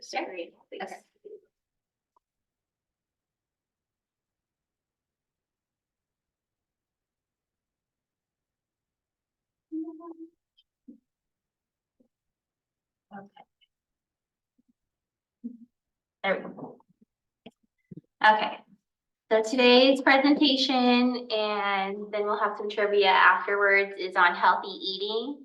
Screen, please. Okay. Okay. There we go. Okay. So today's presentation, and then we'll have some trivia afterwards, is on healthy eating.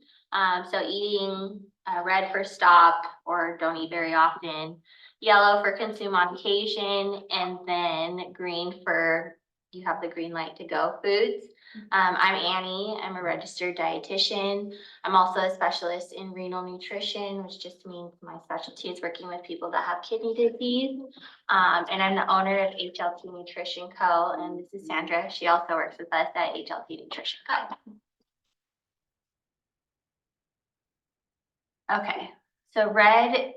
So eating red for stop or don't eat very often, yellow for consume on occasion, and then green for you have the green light to go foods. I'm Annie. I'm a registered dietitian. I'm also a specialist in renal nutrition, which just means my specialty is working with people that have kidney disease. And I'm the owner of HLT Nutrition Co. And this is Sandra. She also works with us at HLT Nutrition Co. Okay, so red,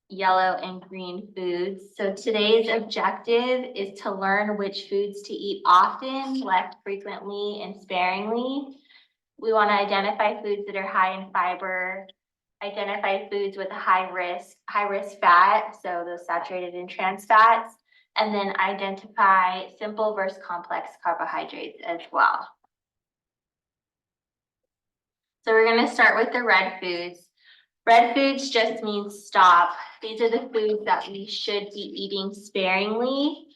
yellow, and green foods. So today's objective is to learn which foods to eat often, less frequently, and sparingly. We want to identify foods that are high in fiber, identify foods with a high risk fat, so those saturated and trans fats, and then identify simple versus complex carbohydrates as well. So we're going to start with the red foods. Red foods just means stop. These are the foods that we should be eating sparingly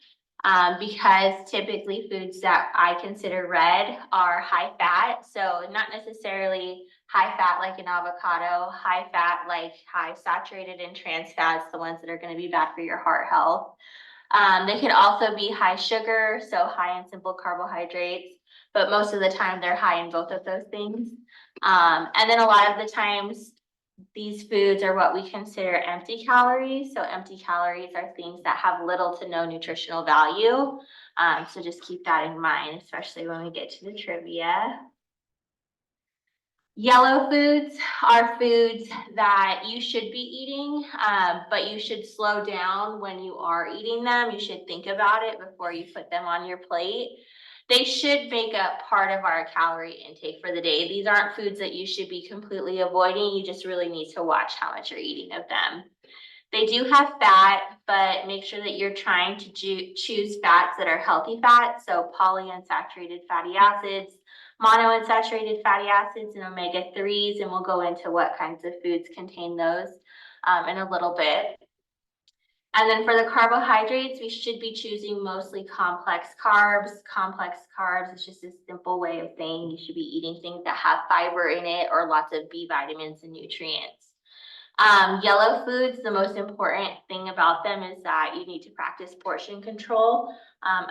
because typically foods that I consider red are high fat. So not necessarily high fat like an avocado, high fat like high saturated and trans fats, the ones that are going to be bad for your heart health. They could also be high sugar, so high in simple carbohydrates, but most of the time they're high in both of those things. And then a lot of the times these foods are what we consider empty calories. So empty calories are things that have little to no nutritional value. So just keep that in mind, especially when we get to the trivia. Yellow foods are foods that you should be eating, but you should slow down when you are eating them. You should think about it before you put them on your plate. They should make up part of our calorie intake for the day. These aren't foods that you should be completely avoiding. You just really need to watch how much you're eating of them. They do have fat, but make sure that you're trying to choose fats that are healthy fats, so polyunsaturated fatty acids, monounsaturated fatty acids, and omega-3s, and we'll go into what kinds of foods contain those in a little bit. And then for the carbohydrates, we should be choosing mostly complex carbs. Complex carbs is just a simple way of saying you should be eating things that have fiber in it or lots of B vitamins and nutrients. Yellow foods, the most important thing about them is that you need to practice portion control.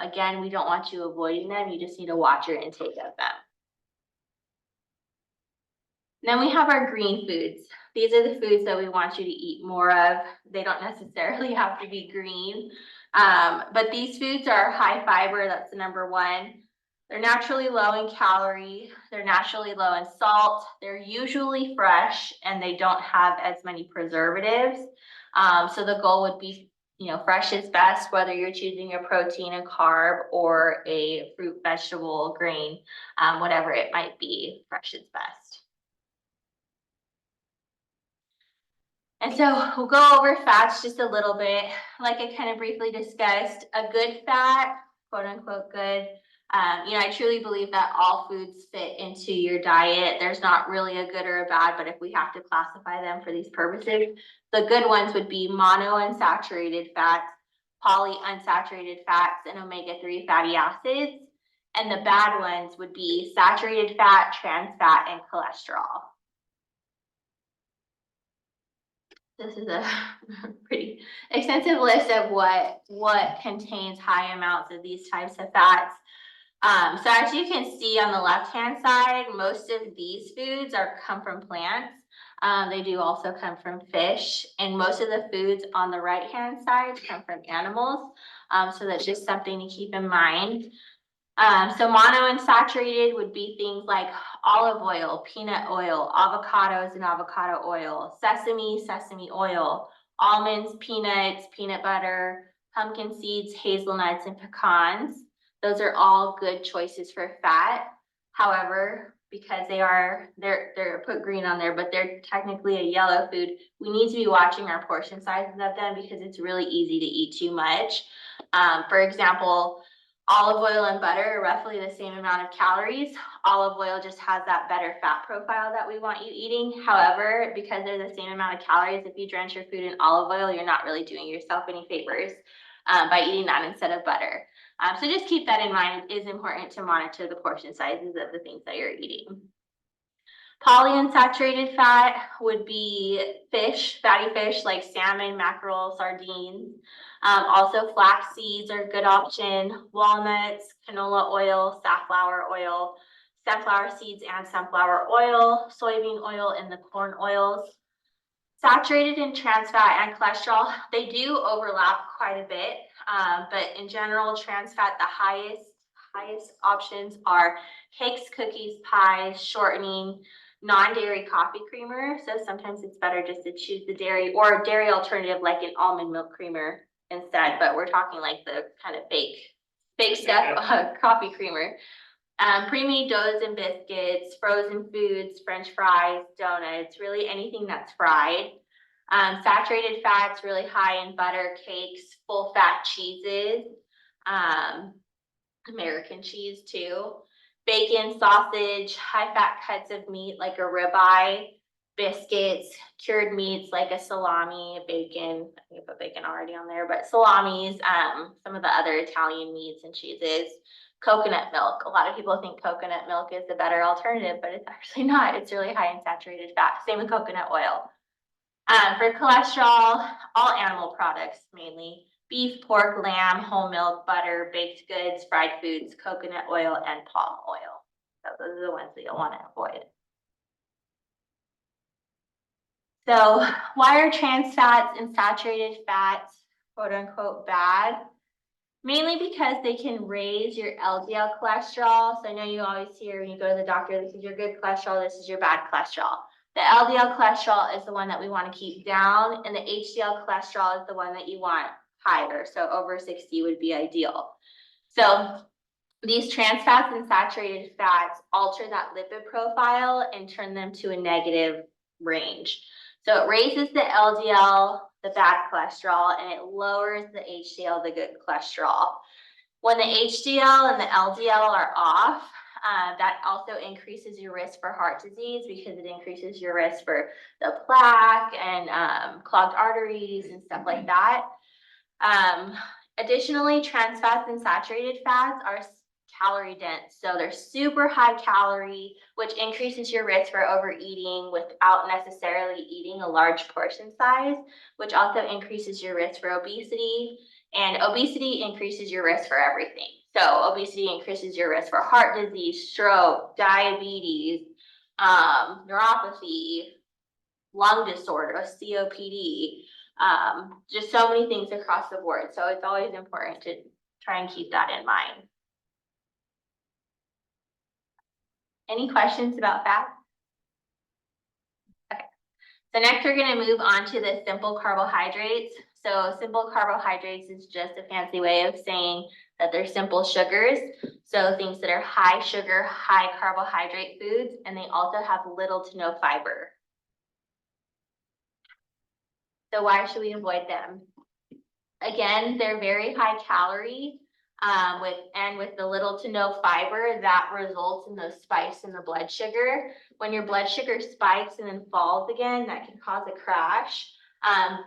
Again, we don't want you avoiding them. You just need to watch your intake of them. Then we have our green foods. These are the foods that we want you to eat more of. They don't necessarily have to be green, but these foods are high fiber. That's the number one. They're naturally low in calorie. They're naturally low in salt. They're usually fresh and they don't have as many preservatives. So the goal would be, fresh is best, whether you're choosing a protein, a carb, or a fruit, vegetable, grain, whatever it might be, fresh is best. And so we'll go over fats just a little bit. Like I kind of briefly discussed, a good fat, quote unquote good. I truly believe that all foods fit into your diet. There's not really a good or a bad, but if we have to classify them for these purposes, the good ones would be monounsaturated fats, polyunsaturated fats, and omega-3 fatty acids. And the bad ones would be saturated fat, trans fat, and cholesterol. This is a pretty extensive list of what contains high amounts of these types of fats. So as you can see on the left-hand side, most of these foods come from plants. They do also come from fish, and most of the foods on the right-hand side come from animals. So that's just something to keep in mind. So monounsaturated would be things like olive oil, peanut oil, avocados and avocado oil, sesame oil, almonds, peanuts, peanut butter, pumpkin seeds, hazelnuts, and pecans. Those are all good choices for fat. However, because they're put green on there, but they're technically a yellow food. We need to be watching our portion sizes of them because it's really easy to eat too much. For example, olive oil and butter are roughly the same amount of calories. Olive oil just has that better fat profile that we want you eating. However, because they're the same amount of calories, if you drench your food in olive oil, you're not really doing yourself any favors by eating that instead of butter. So just keep that in mind. It is important to monitor the portion sizes of the things that you're eating. Polyunsaturated fat would be fish, fatty fish like salmon, mackerel, sardines. Also flax seeds are a good option, walnuts, canola oil, safflower oil, sunflower seeds and sunflower oil, soybean oil, and the corn oils. Saturated in trans fat and cholesterol, they do overlap quite a bit, but in general, trans fat, the highest options are cakes, cookies, pies, shortening, non-dairy coffee creamer. So sometimes it's better just to choose the dairy or dairy alternative like an almond milk creamer instead, but we're talking like the kind of fake stuff, coffee creamer. Pre-made doughs and biscuits, frozen foods, French fries, donuts, really anything that's fried. Saturated fats, really high in butter, cakes, full fat cheeses, American cheese too. Bacon, sausage, high fat cuts of meat like a ribeye, biscuits, cured meats like a salami, bacon. I think I put bacon already on there, but salamis, some of the other Italian meats and cheeses. Coconut milk. A lot of people think coconut milk is the better alternative, but it's actually not. It's really high in saturated fat. Same with coconut oil. For cholesterol, all animal products mainly. Beef, pork, lamb, whole milk, butter, baked goods, fried foods, coconut oil, and palm oil. So those are the ones that you'll want to avoid. So why are trans fats and saturated fats, quote unquote, bad? Mainly because they can raise your LDL cholesterol. So I know you always hear when you go to the doctor, this is your good cholesterol, this is your bad cholesterol. The LDL cholesterol is the one that we want to keep down, and the HDL cholesterol is the one that you want higher. So over 60 would be ideal. So these trans fats and saturated fats alter that lipid profile and turn them to a negative range. So it raises the LDL, the bad cholesterol, and it lowers the HDL, the good cholesterol. When the HDL and the LDL are off, that also increases your risk for heart disease because it increases your risk for the plaque and clogged arteries and stuff like that. Additionally, trans fats and saturated fats are calorie dense. So they're super high calorie, which increases your risk for overeating without necessarily eating a large portion size, which also increases your risk for obesity. And obesity increases your risk for everything. So obesity increases your risk for heart disease, stroke, diabetes, neuropathy, lung disorder, COPD, just so many things across the board. So it's always important to try and keep that in mind. Any questions about fat? Okay. So next we're going to move on to the simple carbohydrates. So simple carbohydrates is just a fancy way of saying that they're simple sugars. So things that are high sugar, high carbohydrate foods, and they also have little to no fiber. So why should we avoid them? Again, they're very high calorie. With the little to no fiber, that results in those spikes in the blood sugar. When your blood sugar spikes and then falls again, that can cause a crash.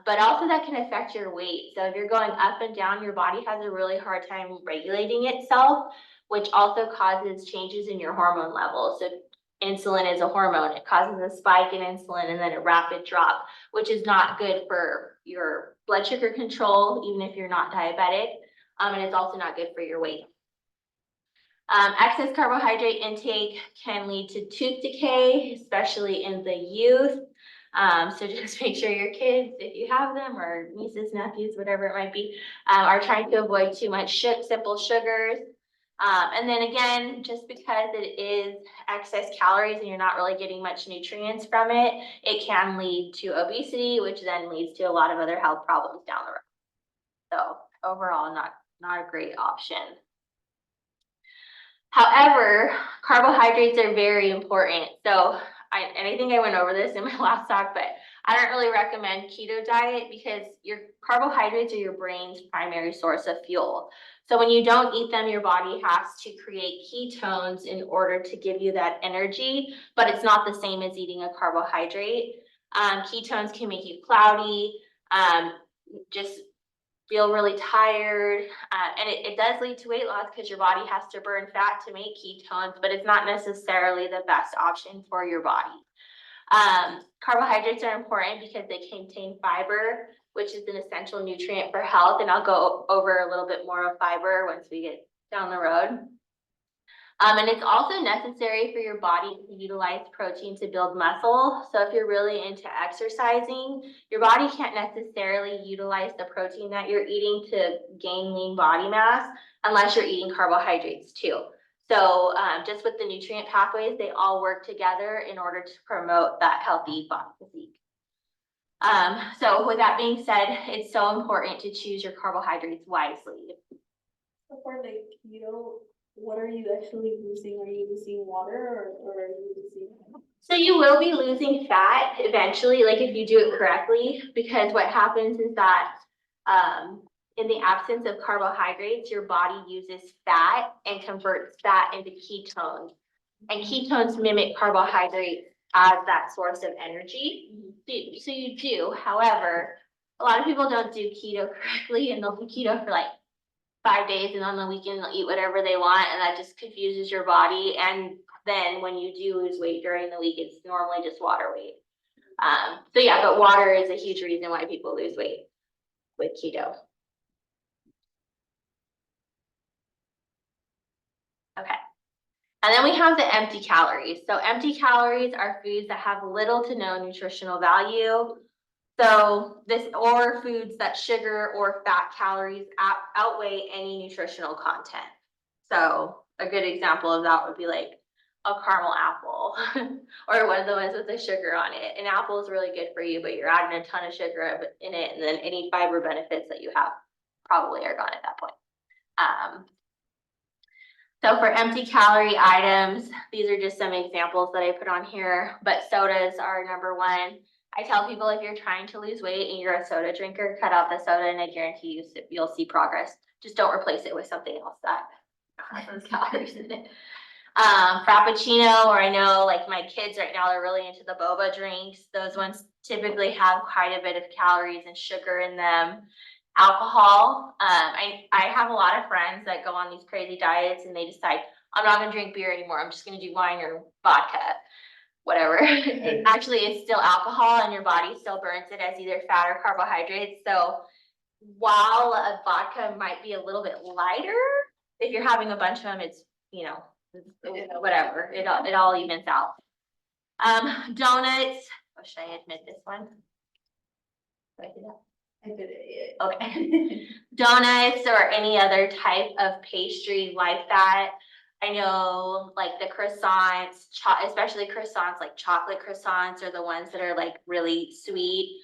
But also that can affect your weight. So if you're going up and down, your body has a really hard time regulating itself, which also causes changes in your hormone levels. So insulin is a hormone. It causes a spike in insulin and then a rapid drop, which is not good for your blood sugar control, even if you're not diabetic. And it's also not good for your weight. Excess carbohydrate intake can lead to tooth decay, especially in the youth. So just make sure your kids, if you have them, or nieces, nephews, whatever it might be, are trying to avoid too much simple sugars. And then again, just because it is excess calories and you're not really getting much nutrients from it, it can lead to obesity, which then leads to a lot of other health problems down the road. So overall, not a great option. However, carbohydrates are very important. So I think I went over this in my last talk, but I don't really recommend keto diet because your carbohydrates are your brain's primary source of fuel. So when you don't eat them, your body has to create ketones in order to give you that energy, but it's not the same as eating a carbohydrate. Ketones can make you cloudy, just feel really tired, and it does lead to weight loss because your body has to burn fat to make ketones, but it's not necessarily the best option for your body. Carbohydrates are important because they contain fiber, which is an essential nutrient for health, and I'll go over a little bit more of fiber once we get down the road. And it's also necessary for your body to utilize protein to build muscle. So if you're really into exercising, your body can't necessarily utilize the protein that you're eating to gain lean body mass unless you're eating carbohydrates too. So just with the nutrient pathways, they all work together in order to promote that healthy body physique. So with that being said, it's so important to choose your carbohydrates wisely. So for the keto, what are you actually losing? Are you losing water or are you losing? So you will be losing fat eventually, like if you do it correctly, because what happens is that in the absence of carbohydrates, your body uses fat and converts fat into ketones. And ketones mimic carbohydrates as that source of energy. So you do, however, a lot of people don't do keto correctly and they'll do keto for like 5 days and on the weekend they'll eat whatever they want, and that just confuses your body. And then when you do lose weight during the week, it's normally just water weight. So yeah, but water is a huge reason why people lose weight with keto. Okay. And then we have the empty calories. So empty calories are foods that have little to no nutritional value. So or foods that sugar or fat calories outweigh any nutritional content. So a good example of that would be like a caramel apple or one of the ones with the sugar on it. An apple is really good for you, but you're adding a ton of sugar in it, and then any fiber benefits that you have probably are gone at that point. So for empty calorie items, these are just some examples that I put on here, but sodas are number one. I tell people if you're trying to lose weight and you're a soda drinker, cut out the soda and I guarantee you'll see progress. Just don't replace it with something else that has those calories in it. Frappuccino, or I know like my kids right now, they're really into the boba drinks. Those ones typically have quite a bit of calories and sugar in them. Alcohol. I have a lot of friends that go on these crazy diets and they decide, I'm not gonna drink beer anymore. I'm just gonna do wine or vodka, whatever. Actually, it's still alcohol and your body still burns it as either fat or carbohydrates. So while a vodka might be a little bit lighter, if you're having a bunch of them, it's, whatever, it all evens out. Donuts. Oh, should I admit this one? Did I do that? I did it. Okay. Donuts or any other type of pastry like that. I know like the croissants, especially croissants, like chocolate croissants are the ones that are like really sweet.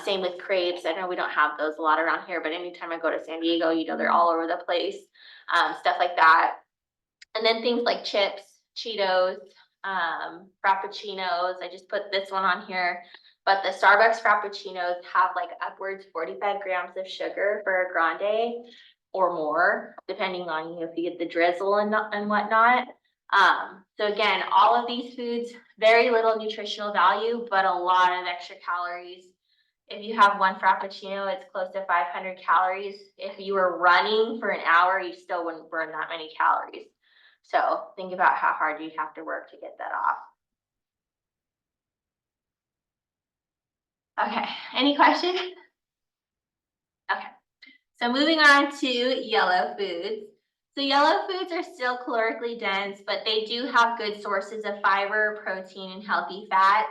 Same with crepes. I know we don't have those a lot around here, but anytime I go to San Diego, they're all over the place. Stuff like that. And then things like chips, Cheetos, Frappuccinos. I just put this one on here. But the Starbucks Frappuccinos have like upwards 45 grams of sugar for a grande or more, depending on if you get the drizzle and whatnot. So again, all of these foods, very little nutritional value, but a lot of extra calories. If you have one Frappuccino, it's close to 500 calories. If you were running for an hour, you still wouldn't burn that many calories. So think about how hard you have to work to get that off. Okay, any questions? Okay, so moving on to yellow foods. So yellow foods are still calorically dense, but they do have good sources of fiber, protein, and healthy fats.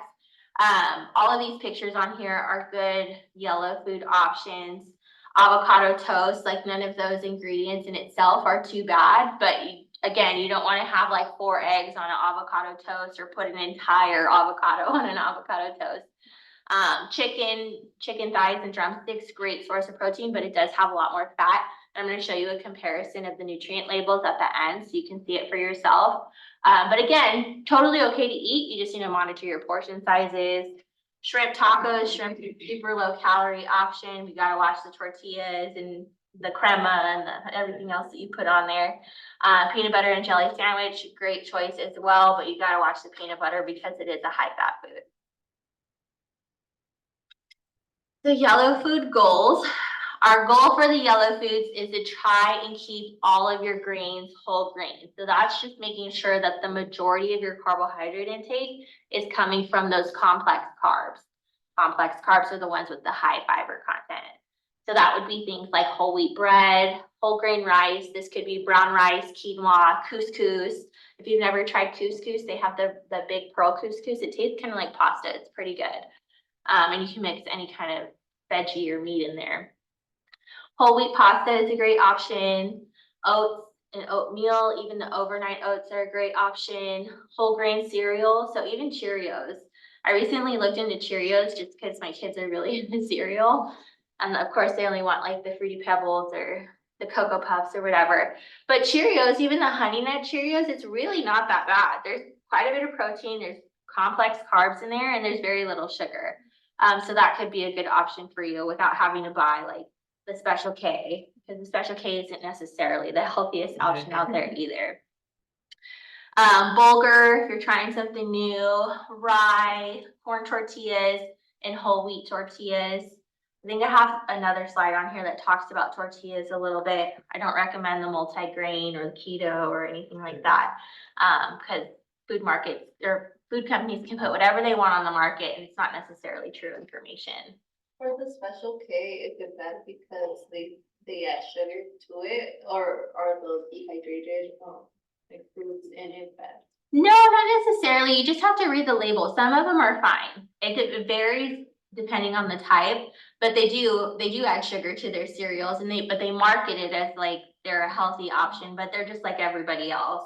All of these pictures on here are good yellow food options. Avocado toast, like none of those ingredients in itself are too bad, but again, you don't want to have like 4 eggs on an avocado toast or put an entire avocado on an avocado toast. Chicken thighs and drumsticks, great source of protein, but it does have a lot more fat. I'm gonna show you a comparison of the nutrient labels at the end so you can see it for yourself. But again, totally okay to eat. You just need to monitor your portion sizes. Shrimp tacos, shrimp is super low calorie option. We gotta watch the tortillas and the crema and everything else that you put on there. Peanut butter and jelly sandwich, great choice as well, but you gotta watch the peanut butter because it is a high fat food. The yellow food goals. Our goal for the yellow foods is to try and keep all of your grains whole grains. So that's just making sure that the majority of your carbohydrate intake is coming from those complex carbs. Complex carbs are the ones with the high fiber content. So that would be things like whole wheat bread, whole grain rice. This could be brown rice, quinoa, couscous. If you've never tried couscous, they have the big pearl couscous. It tastes kind of like pasta. It's pretty good. And you can mix any kind of veggie or meat in there. Whole wheat pasta is a great option. Oats and oatmeal, even the overnight oats are a great option. Whole grain cereal, so even Cheerios. I recently looked into Cheerios just because my kids are really into cereal. And of course they only want like the Fruity Pebbles or the Cocoa Puffs or whatever. But Cheerios, even the Honey Nut Cheerios, it's really not that bad. There's quite a bit of protein, there's complex carbs in there, and there's very little sugar. So that could be a good option for you without having to buy like the Special K, because the Special K isn't necessarily the healthiest option out there either. Bulgur, if you're trying something new, rye, corn tortillas, and whole wheat tortillas. I think I have another slide on here that talks about tortillas a little bit. I don't recommend the multi-grain or the keto or anything like that, because food markets or food companies can put whatever they want on the market, and it's not necessarily true information. For the Special K, is it bad because they add sugar to it, or are those dehydrated like fruits in it bad? No, not necessarily. You just have to read the label. Some of them are fine. It varies depending on the type, but they do add sugar to their cereals, and they market it as like they're a healthy option, but they're just like everybody else.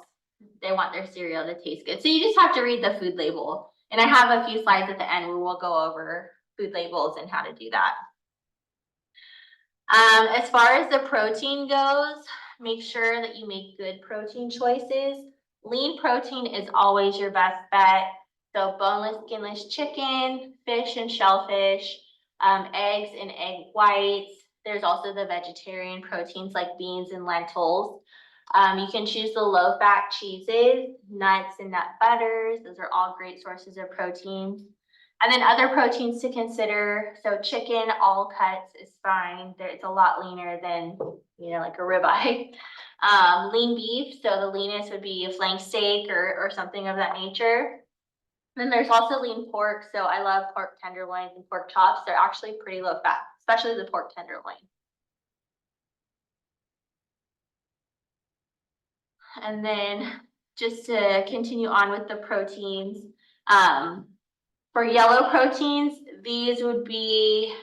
They want their cereal to taste good. So you just have to read the food label. And I have a few slides at the end where we'll go over food labels and how to do that. As far as the protein goes, make sure that you make good protein choices. Lean protein is always your best bet. So boneless, skinless chicken, fish and shellfish, eggs and egg whites. There's also the vegetarian proteins like beans and lentils. You can choose the low-fat cheeses, nuts and nut butters. Those are all great sources of protein. And then other proteins to consider. So chicken, all cuts is fine. It's a lot leaner than, like a ribeye. Lean beef, so the leanest would be a flank steak or something of that nature. Then there's also lean pork. So I love pork tenderloins and pork chops. They're actually pretty low fat, especially the pork tenderloin. And then just to continue on with the proteins, for yellow proteins, these would be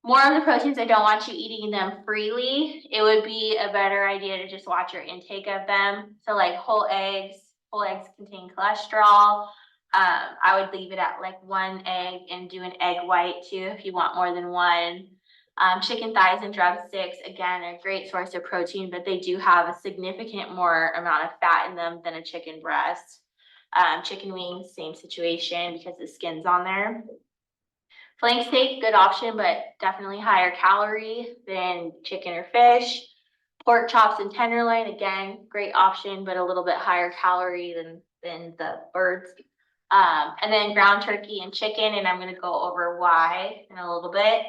more of the proteins. I don't want you eating them freely. It would be a better idea to just watch your intake of them. So like whole eggs contain cholesterol. I would leave it at like 1 egg and do an egg white too if you want more than one. Chicken thighs and drumsticks, again, are a great source of protein, but they do have a significant more amount of fat in them than a chicken breast. Chicken wings, same situation because the skin's on there. Flank steak, good option, but definitely higher calorie than chicken or fish. Pork chops and tenderloin, again, great option, but a little bit higher calorie than the birds. And then ground turkey and chicken, and I'm gonna go over why in a little bit.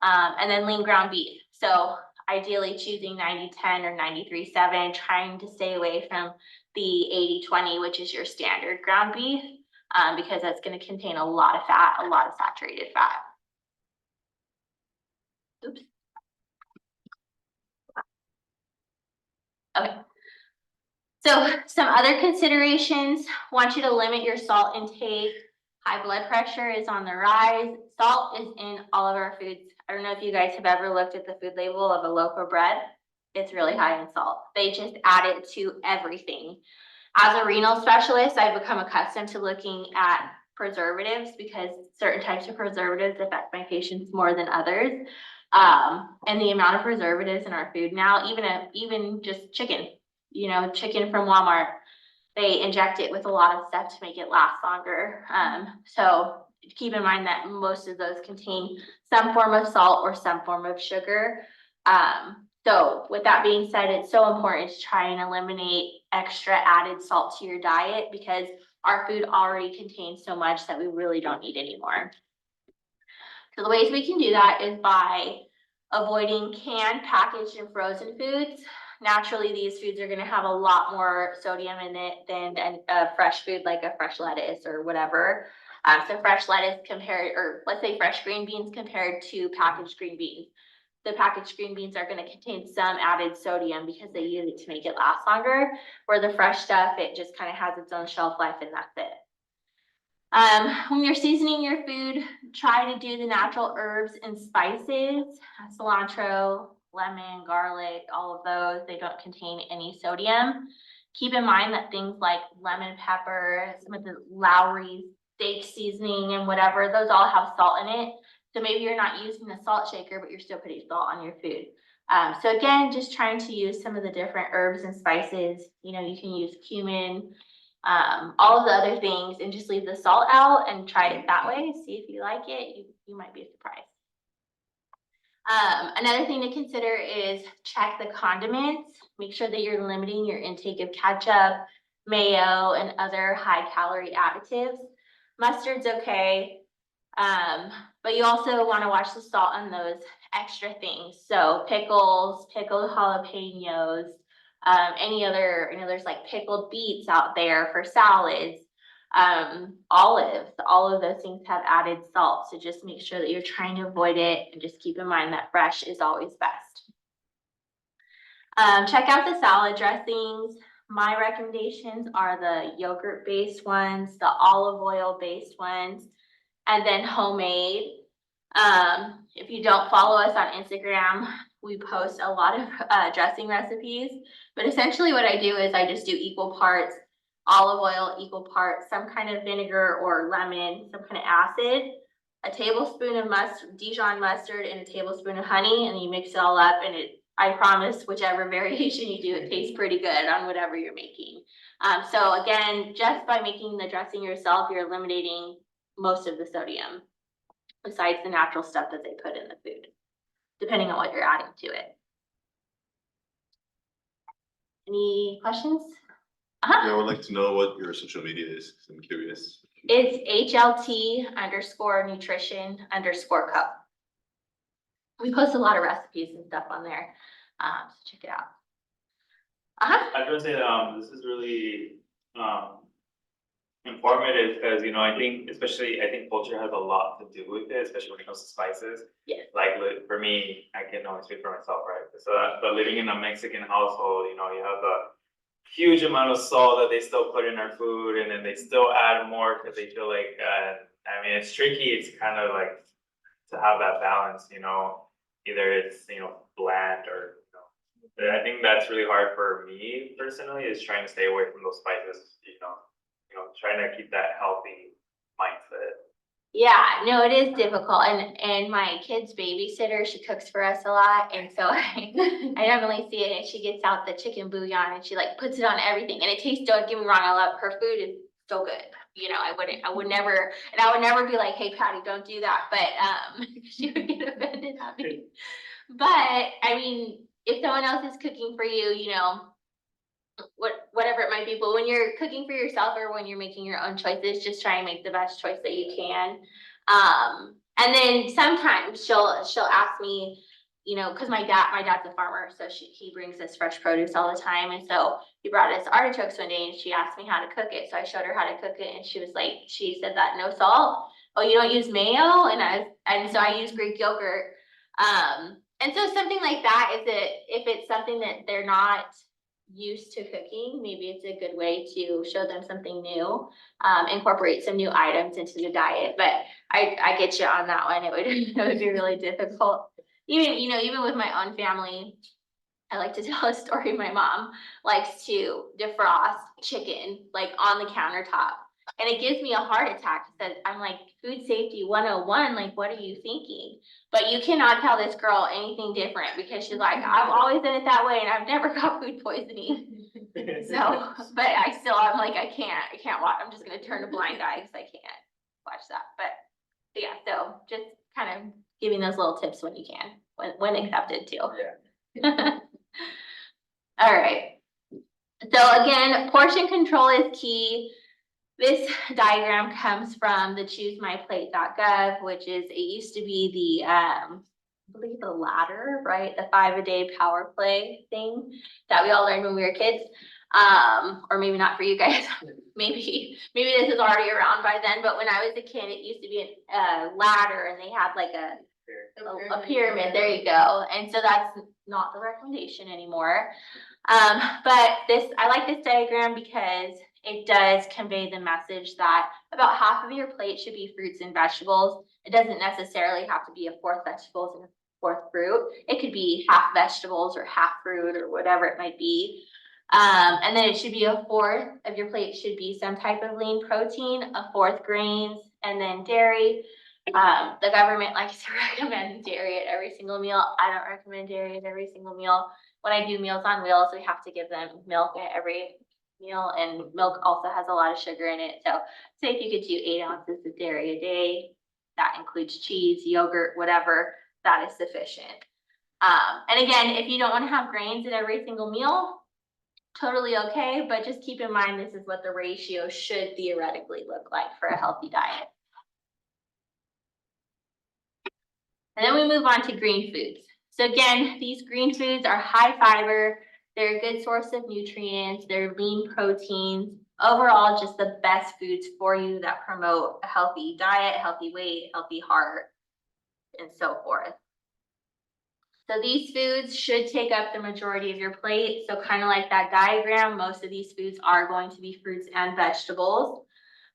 And then lean ground beef. So ideally choosing 90-10 or 93-7, trying to stay away from the 80-20, which is your standard ground beef, because that's going to contain a lot of fat, a lot of saturated fat. Oops. Okay. So some other considerations, want you to limit your salt intake. High blood pressure is on the rise. Salt is in all of our foods. I don't know if you guys have ever looked at the food label of a loaf of bread. It's really high in salt. They just add it to everything. As a renal specialist, I've become accustomed to looking at preservatives because certain types of preservatives affect my patients more than others. And the amount of preservatives in our food now, even just chicken, chicken from Walmart, they inject it with a lot of stuff to make it last longer. So keep in mind that most of those contain some form of salt or some form of sugar. So with that being said, it's so important to try and eliminate extra added salt to your diet because our food already contains so much that we really don't need anymore. So the ways we can do that is by avoiding canned, packaged, and frozen foods. Naturally, these foods are going to have a lot more sodium in it than a fresh food like a fresh lettuce or whatever. So fresh lettuce compared, or let's say fresh green beans compared to packaged green beans. The packaged green beans are going to contain some added sodium because they use it to make it last longer, where the fresh stuff, it just kind of has its own shelf life and that's it. When you're seasoning your food, try to do the natural herbs and spices, cilantro, lemon, garlic, all of those. They don't contain any sodium. Keep in mind that things like lemon pepper, some of the Lowry steak seasoning and whatever, those all have salt in it. So maybe you're not using the salt shaker, but you're still putting salt on your food. So again, just trying to use some of the different herbs and spices. You can use cumin, all of the other things, and just leave the salt out and try it that way. See if you like it. You might be surprised. Another thing to consider is check the condiments. Make sure that you're limiting your intake of ketchup, mayo, and other high calorie additives. Mustard's okay, but you also want to watch the salt on those extra things. So pickles, pickled jalapenos, any other, there's like pickled beets out there for salads, olives, all of those things have added salt. So just make sure that you're trying to avoid it and just keep in mind that fresh is always best. Check out the salad dressings. My recommendations are the yogurt-based ones, the olive oil-based ones, and then homemade. If you don't follow us on Instagram, we post a lot of dressing recipes, but essentially what I do is I just do equal parts olive oil, equal parts some kind of vinegar or lemon, some kind of acid, a tablespoon of Dijon mustard, and a tablespoon of honey, and you mix it all up, and I promise whichever variation you do, it tastes pretty good on whatever you're making. So again, just by making the dressing yourself, you're eliminating most of the sodium besides the natural stuff that they put in the food, depending on what you're adding to it. Any questions? Yeah, I would like to know what your social media is, 'cause I'm curious. It's HLT_nutrition_co. We post a lot of recipes and stuff on there, so check it out. I was gonna say, this is really, informative, because, I think, I think culture has a lot to do with it, especially when it comes to spices. Yeah. Like, for me, I can only speak for myself, right? So, but living in a Mexican household, you have a huge amount of salt that they still put in our food, and then they still add more because they feel like, it's tricky. It's kind of like to have that balance, either it's, bland or, but I think that's really hard for me personally, is trying to stay away from those spices, trying to keep that healthy mindset. Yeah, no, it is difficult, and my kid's babysitter, she cooks for us a lot, and so I definitely see it, and she gets out the chicken bouillon and she like puts it on everything, and it tastes, don't get me wrong, I love her food is so good. I would never be like, hey Patty, don't do that, but she would get offended at me. But if someone else is cooking for you, whatever it might be, but when you're cooking for yourself or when you're making your own choices, just try and make the best choice that you can. And then sometimes she'll ask me, because my dad's a farmer, so he brings us fresh produce all the time, and so he brought us artichokes one day, and she asked me how to cook it, so I showed her how to cook it, and she said that no salt. Oh, you don't use mayo? And so I use Greek yogurt. And so something like that, if it's something that they're not used to cooking, maybe it's a good way to show them something new, incorporate some new items into the diet. But I get you on that one. It would be really difficult. Even with my own family, I like to tell a story. My mom likes to defrost chicken like on the countertop. And it gives me a heart attack, that I'm like, food safety 101, like, what are you thinking? But you cannot tell this girl anything different, because she's like, I've always done it that way and I've never got food poisoning. So, but I'm like, I can't watch, I'm just gonna turn a blind eye because I can't watch that, but yeah, so just kind of giving those little tips when you can, when accepted too. Yeah. All right. So again, portion control is key. This diagram comes from the choosemyplate.gov, which is, it used to be the, I believe the ladder, right? The 5-a-day power play thing that we all learned when we were kids. Or maybe not for you guys. Maybe this is already around by then, but when I was a kid, it used to be a ladder and they had like a pyramid, there you go. And so that's not the recommendation anymore. But I like this diagram because it does convey the message that about half of your plate should be fruits and vegetables. It doesn't necessarily have to be a fourth vegetables and a fourth fruit. It could be half vegetables or half fruit or whatever it might be. And then it should be a fourth of your plate should be some type of lean protein, a fourth grains, and then dairy. The government likes to recommend dairy at every single meal. I don't recommend dairy at every single meal. When I do Meals on Wheels, we have to give them milk at every meal, and milk also has a lot of sugar in it. So say if you could do 8 ounces of dairy a day, that includes cheese, yogurt, whatever, that is sufficient. And again, if you don't want to have grains at every single meal, totally okay, but just keep in mind this is what the ratio should theoretically look like for a healthy diet. And then we move on to green foods. So again, these green foods are high fiber, they're a good source of nutrients, they're lean proteins, overall just the best foods for you that promote a healthy diet, healthy weight, healthy heart, and so forth. So these foods should take up the majority of your plate. So kind of like that diagram, most of these foods are going to be fruits and vegetables.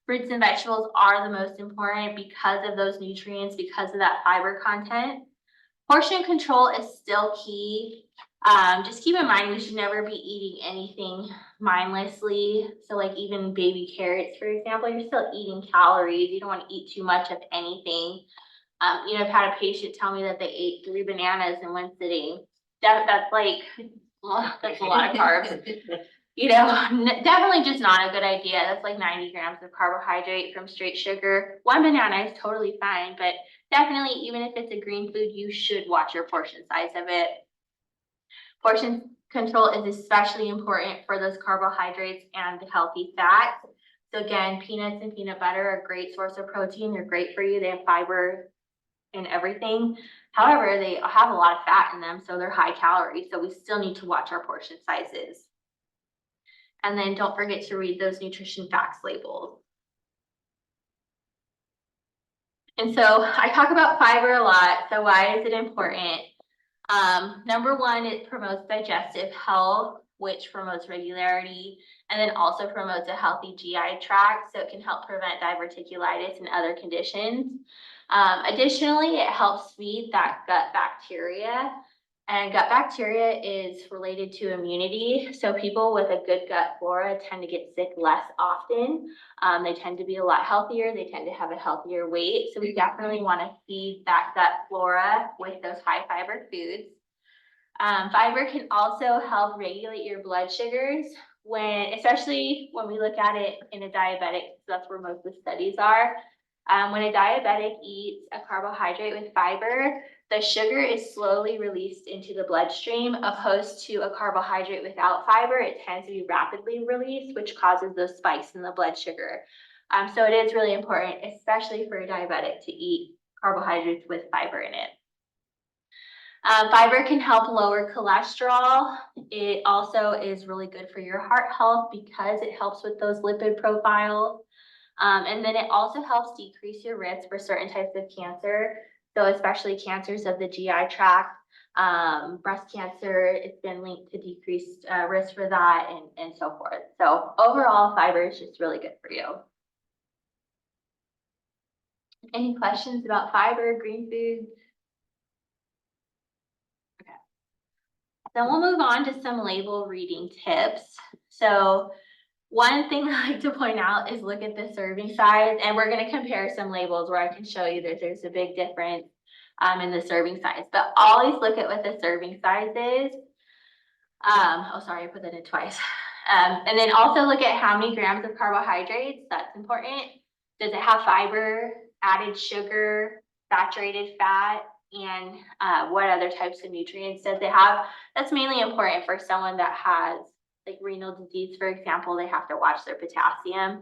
Fruits and vegetables are the most important because of those nutrients, because of that fiber content. Portion control is still key. Just keep in mind, you should never be eating anything mindlessly. So like even baby carrots, for example, you're still eating calories. You don't want to eat too much of anything. I've had a patient tell me that they ate 3 bananas in one sitting. That's like, well, that's a lot of carbs. Definitely just not a good idea. That's like 90 grams of carbohydrate from straight sugar. 1 banana is totally fine, but definitely, even if it's a green food, you should watch your portion size of it. Portion control is especially important for those carbohydrates and the healthy fats. So again, peanuts and peanut butter are a great source of protein. They're great for you. They have fiber and everything. However, they have a lot of fat in them, so they're high calorie. So we still need to watch our portion sizes. And then don't forget to read those nutrition facts labels. And so I talk about fiber a lot. So why is it important? Number one, it promotes digestive health, which promotes regularity, and then also promotes a healthy GI tract. So it can help prevent diverticulitis and other conditions. Additionally, it helps feed that gut bacteria. And gut bacteria is related to immunity. So people with a good gut flora tend to get sick less often. They tend to be a lot healthier. They tend to have a healthier weight. So we definitely want to feed that gut flora with those high fiber foods. Fiber can also help regulate your blood sugars especially when we look at it in a diabetic, so that's where most of the studies are. When a diabetic eats a carbohydrate with fiber, the sugar is slowly released into the bloodstream, opposed to a carbohydrate without fiber. It tends to be rapidly released, which causes those spikes in the blood sugar. So it is really important, especially for a diabetic, to eat carbohydrates with fiber in it. Fiber can help lower cholesterol. It also is really good for your heart health because it helps with those lipid profiles. And then it also helps decrease your risk for certain types of cancer. So especially cancers of the GI tract, breast cancer, it's been linked to decreased risk for that and so forth. So overall, fiber is just really good for you. Any questions about fiber, green foods? Then we'll move on to some label reading tips. So One thing I like to point out is look at the serving size, and we're gonna compare some labels where I can show you that there's a big difference in the serving size, but always look at what the serving size is. Oh, sorry, I put that in twice. And then also look at how many grams of carbohydrates, that's important. Does it have fiber, added sugar, saturated fat, and what other types of nutrients does it have? That's mainly important for someone that has like renal disease, for example. They have to watch their potassium.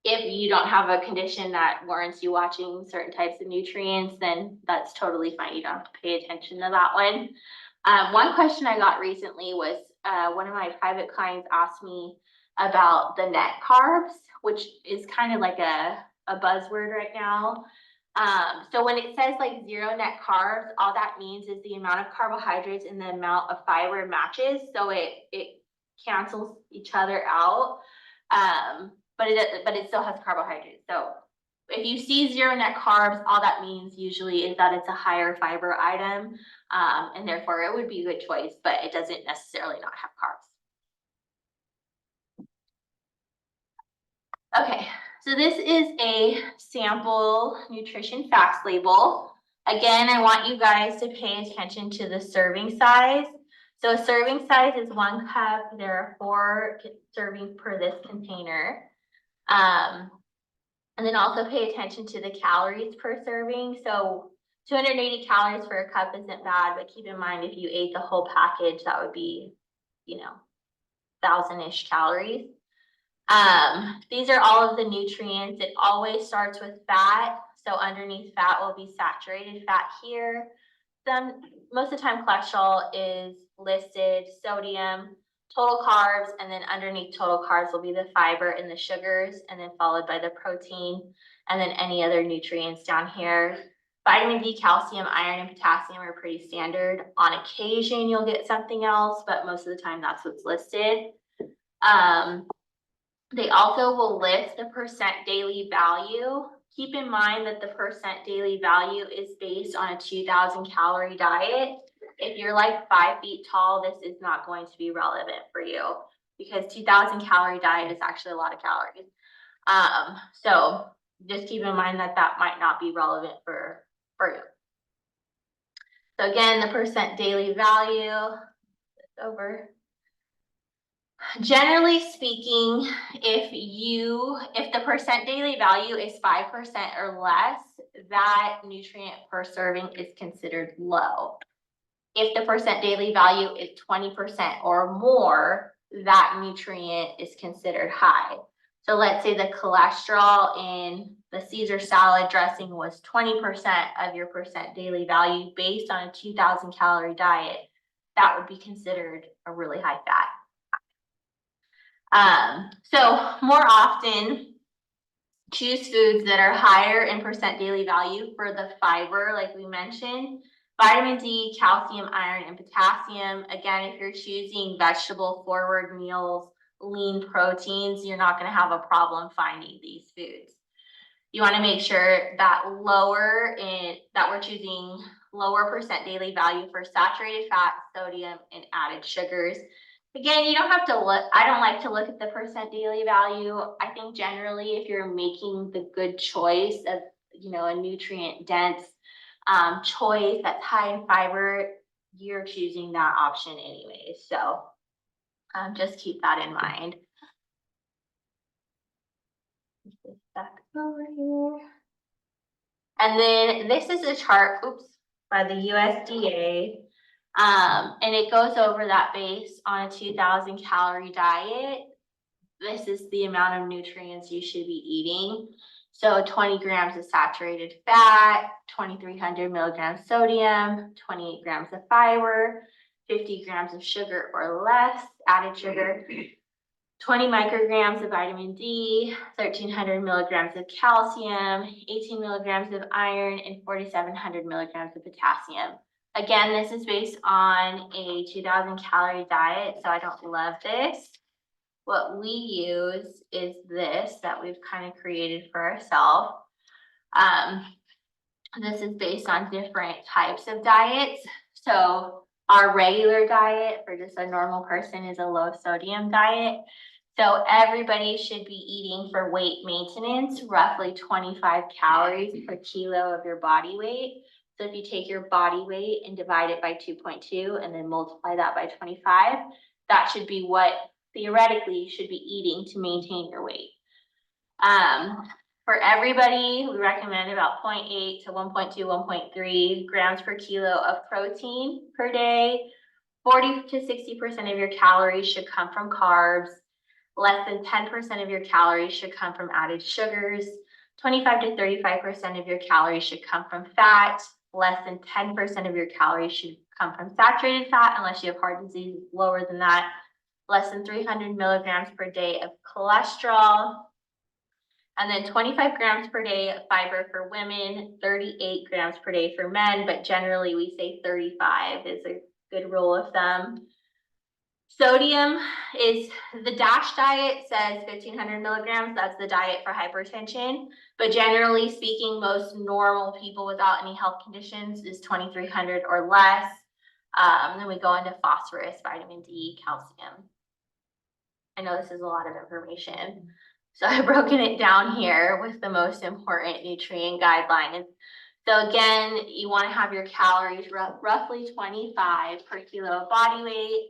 If you don't have a condition that warrants you watching certain types of nutrients, then that's totally fine. You don't have to pay attention to that one. One question I got recently was one of my private clients asked me about the net carbs, which is kind of like a buzzword right now. So when it says like 0 net carbs, all that means is the amount of carbohydrates and the amount of fiber matches. So it cancels each other out. But it still has carbohydrates. So if you see 0 net carbs, all that means usually is that it's a higher fiber item, and therefore it would be a good choice, but it doesn't necessarily not have carbs. Okay, so this is a sample nutrition facts label. Again, I want you guys to pay attention to the serving size. So a serving size is 1 cup. There are 4 servings per this container. And then also pay attention to the calories per serving. So 280 calories for a cup isn't bad, but keep in mind if you ate the whole package, that would be, 1,000-ish calories. These are all of the nutrients. It always starts with fat. So underneath fat will be saturated fat here. Most of the time cholesterol is listed, sodium, total carbs, and then underneath total carbs will be the fiber and the sugars, and then followed by the protein, and then any other nutrients down here. Vitamin D, calcium, iron, and potassium are pretty standard. On occasion, you'll get something else, but most of the time that's what's listed. They also will list the percent daily value. Keep in mind that the percent daily value is based on a 2,000 calorie diet. If you're like 5 feet tall, this is not going to be relevant for you because 2,000 calorie diet is actually a lot of calories. So just keep in mind that that might not be relevant for you. So again, the percent daily value, over. Generally speaking, if the percent daily value is 5% or less, that nutrient per serving is considered low. If the percent daily value is 20% or more, that nutrient is considered high. So let's say the cholesterol in the Caesar salad dressing was 20% of your percent daily value based on a 2,000 calorie diet. That would be considered a really high fat. So more often, choose foods that are higher in percent daily value for the fiber, like we mentioned. Vitamin D, calcium, iron, and potassium. Again, if you're choosing vegetable forward meals, lean proteins, you're not going to have a problem finding these foods. You want to make sure that we're choosing lower percent daily value for saturated fat, sodium, and added sugars. Again, you don't have to look, I don't like to look at the percent daily value. I think generally if you're making the good choice of, a nutrient dense choice that's high in fiber, you're choosing that option anyway. So just keep that in mind. Back over here. And then this is a chart, by the USDA. And it goes over that based on a 2,000 calorie diet. This is the amount of nutrients you should be eating. So 20 grams of saturated fat, 2,300 milligrams sodium, 28 grams of fiber, 50 grams of sugar or less, added sugar, 20 micrograms of vitamin D, 1,300 milligrams of calcium, 18 milligrams of iron, and 4,700 milligrams of potassium. Again, this is based on a 2,000 calorie diet, so I don't love this. What we use is this that we've kind of created for ourselves. This is based on different types of diets. So Our regular diet for just a normal person is a low sodium diet. So everybody should be eating for weight maintenance, roughly 25 calories per kilo of your body weight. So if you take your body weight and divide it by 2.2 and then multiply that by 25, that should be what theoretically you should be eating to maintain your weight. For everybody, we recommend about 0.8 to 1.2, 1.3 grams per kilo of protein per day. 40 to 60% of your calories should come from carbs. Less than 10% of your calories should come from added sugars. 25 to 35% of your calories should come from fat. Less than 10% of your calories should come from saturated fat, unless you have heart disease. Lower than that, less than 300 milligrams per day of cholesterol. And then 25 grams per day of fiber for women, 38 grams per day for men, but generally we say 35 is a good rule of thumb. Sodium is, the DASH diet says 1,500 milligrams, that's the diet for hypertension. But generally speaking, most normal people without any health conditions is 2,300 or less. Then we go into phosphorus, vitamin D, calcium. I know this is a lot of information, so I've broken it down here with the most important nutrient guidelines. So again, you want to have your calories roughly 25 per kilo of body weight.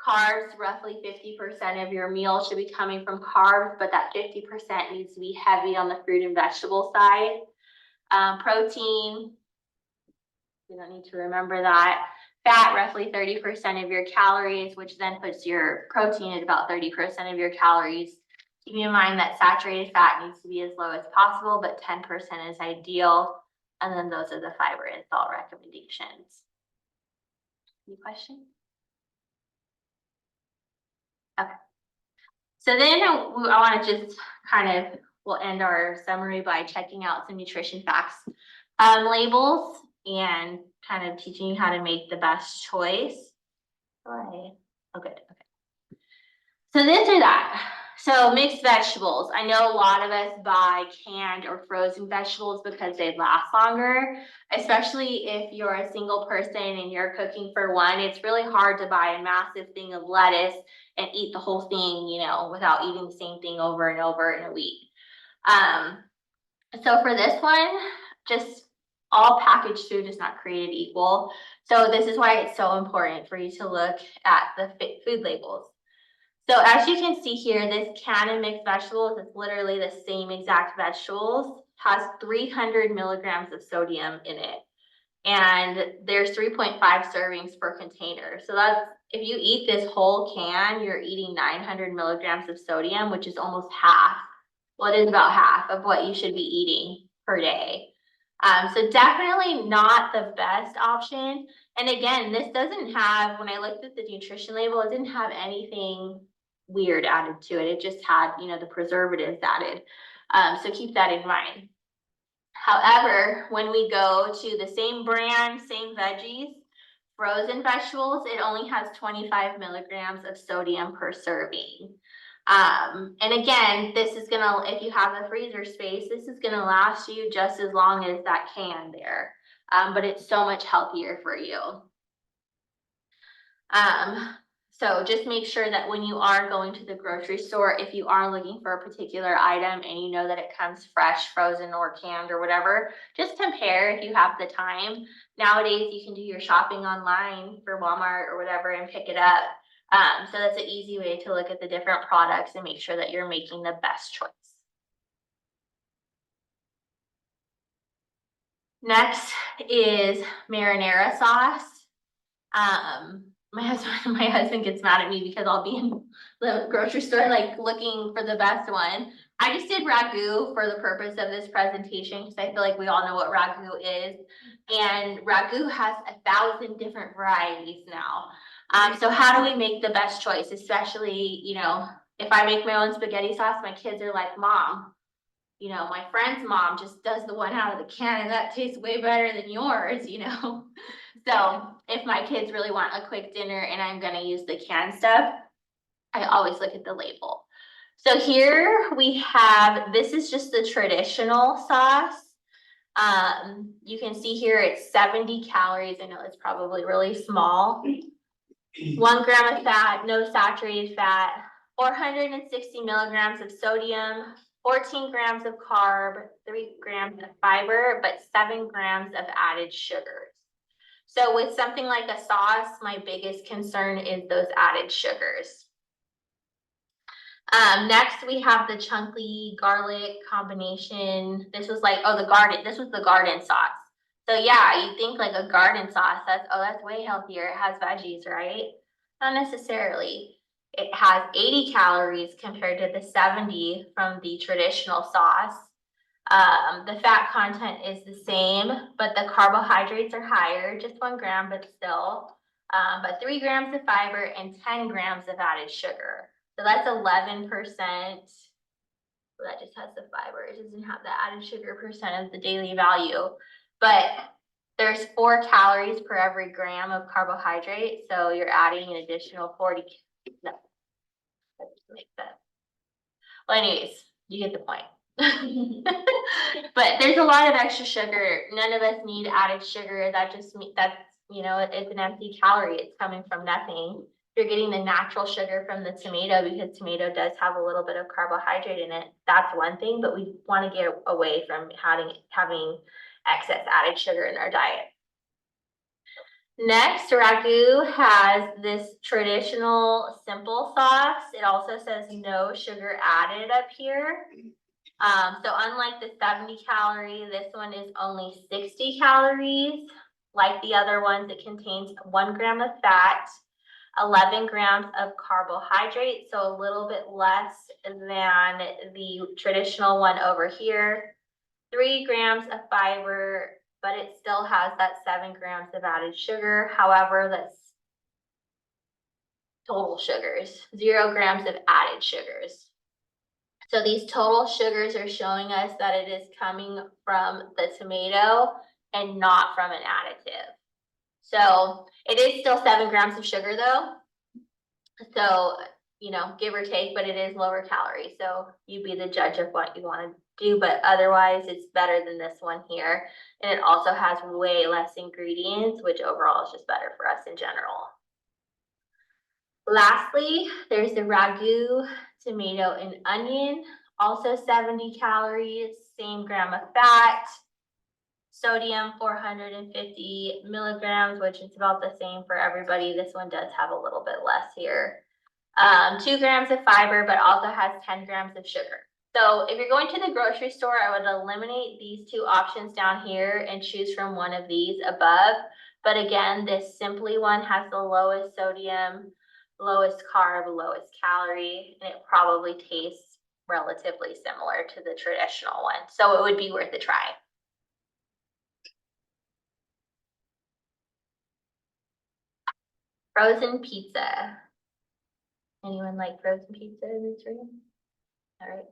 Carbs, roughly 50% of your meal should be coming from carbs, but that 50% needs to be heavy on the fruit and vegetable side. Protein, you don't need to remember that. Fat, roughly 30% of your calories, which then puts your protein at about 30% of your calories. Keep in mind that saturated fat needs to be as low as possible, but 10% is ideal. And then those are the fiber and salt recommendations. Any questions? Okay. So then I want to just kind of, we'll end our summary by checking out some nutrition facts labels and kind of teaching you how to make the best choice. Oh, good. Okay. So this or that. So mixed vegetables. I know a lot of us buy canned or frozen vegetables because they last longer, especially if you're a single person and you're cooking for one. It's really hard to buy a massive thing of lettuce and eat the whole thing, you know, without eating the same thing over and over in a week. So for this one, just all packaged food is not created equal. So this is why it's so important for you to look at the food labels. So as you can see here, this can of mixed vegetables, it's literally the same exact vegetables, has 300 milligrams of sodium in it. And there's 3.5 servings per container. So that's, if you eat this whole can, you're eating 900 milligrams of sodium, which is almost half. Well, it is about half of what you should be eating per day. So definitely not the best option. And again, this doesn't have, when I looked at the nutrition label, it didn't have anything weird added to it. It just had, you know, the preservatives added. So keep that in mind. However, when we go to the same brand, same veggies, frozen vegetables, it only has 25 milligrams of sodium per serving. And again, this is gonna, if you have the freezer space, this is gonna last you just as long as that can there. But it's so much healthier for you. So just make sure that when you are going to the grocery store, if you are looking for a particular item and you know that it comes fresh, frozen, or canned or whatever, just compare if you have the time. Nowadays, you can do your shopping online for Walmart or whatever and pick it up. So that's an easy way to look at the different products and make sure that you're making the best choice. Next is marinara sauce. My husband gets mad at me because I'll be in the grocery store like looking for the best one. I just did ragu for the purpose of this presentation because I feel like we all know what ragu is. And ragu has 1,000 different varieties now. So how do we make the best choice? Especially, you know, if I make my own spaghetti sauce, my kids are like, Mom, you know, my friend's mom just does the one out of the can and that tastes way better than yours, you know? So if my kids really want a quick dinner and I'm gonna use the canned stuff, I always look at the label. So here we have, this is just the traditional sauce. You can see here it's 70 calories. I know it's probably really small. 1 gram of fat, no saturated fat, 460 milligrams of sodium, 14 grams of carb, 3 grams of fiber, but 7 grams of added sugars. So with something like a sauce, my biggest concern is those added sugars. Next we have the chunky garlic combination. This was like, this was the garden sauce. So yeah, you think like a garden sauce, that's way healthier. It has veggies, right? Not necessarily. It has 80 calories compared to the 70 from the traditional sauce. The fat content is the same, but the carbohydrates are higher, just 1 gram, but still. But 3 grams of fiber and 10 grams of added sugar. So that's 11%. Well, that just has the fiber. It doesn't have the added sugar percent of the daily value. But there's 4 calories per every gram of carbohydrate. So you're adding an additional 40. No, that doesn't make sense. Well, anyways, you get the point. But there's a lot of extra sugar. None of us need added sugar. That just means that's, it's an empty calorie. It's coming from nothing. You're getting the natural sugar from the tomato because tomato does have a little bit of carbohydrate in it. That's one thing, but we want to get away from having excess added sugar in our diet. Next, ragu has this traditional simple sauce. It also says no sugar added up here. So unlike the 70 calorie, this one is only 60 calories. Like the other ones, it contains 1 gram of fat, 11 grams of carbohydrate, so a little bit less than the traditional one over here, 3 grams of fiber, but it still has that 7 grams of added sugar. However, that's total sugars, 0 grams of added sugars. So these total sugars are showing us that it is coming from the tomato and not from an additive. So it is still 7 grams of sugar though. So, give or take, but it is lower calorie. So you be the judge of what you want to do, but otherwise it's better than this one here. And it also has way less ingredients, which overall is just better for us in general. Lastly, there's the ragu tomato and onion, also 70 calories, same gram of fat, sodium 450 milligrams, which is about the same for everybody. This one does have a little bit less here. 2 grams of fiber, but also has 10 grams of sugar. So if you're going to the grocery store, I would eliminate these 2 options down here and choose from one of these above. But again, this simply one has the lowest sodium, lowest carb, lowest calorie, and it probably tastes relatively similar to the traditional one. So it would be worth a try. Frozen pizza. Anyone like frozen pizza in this room? All right.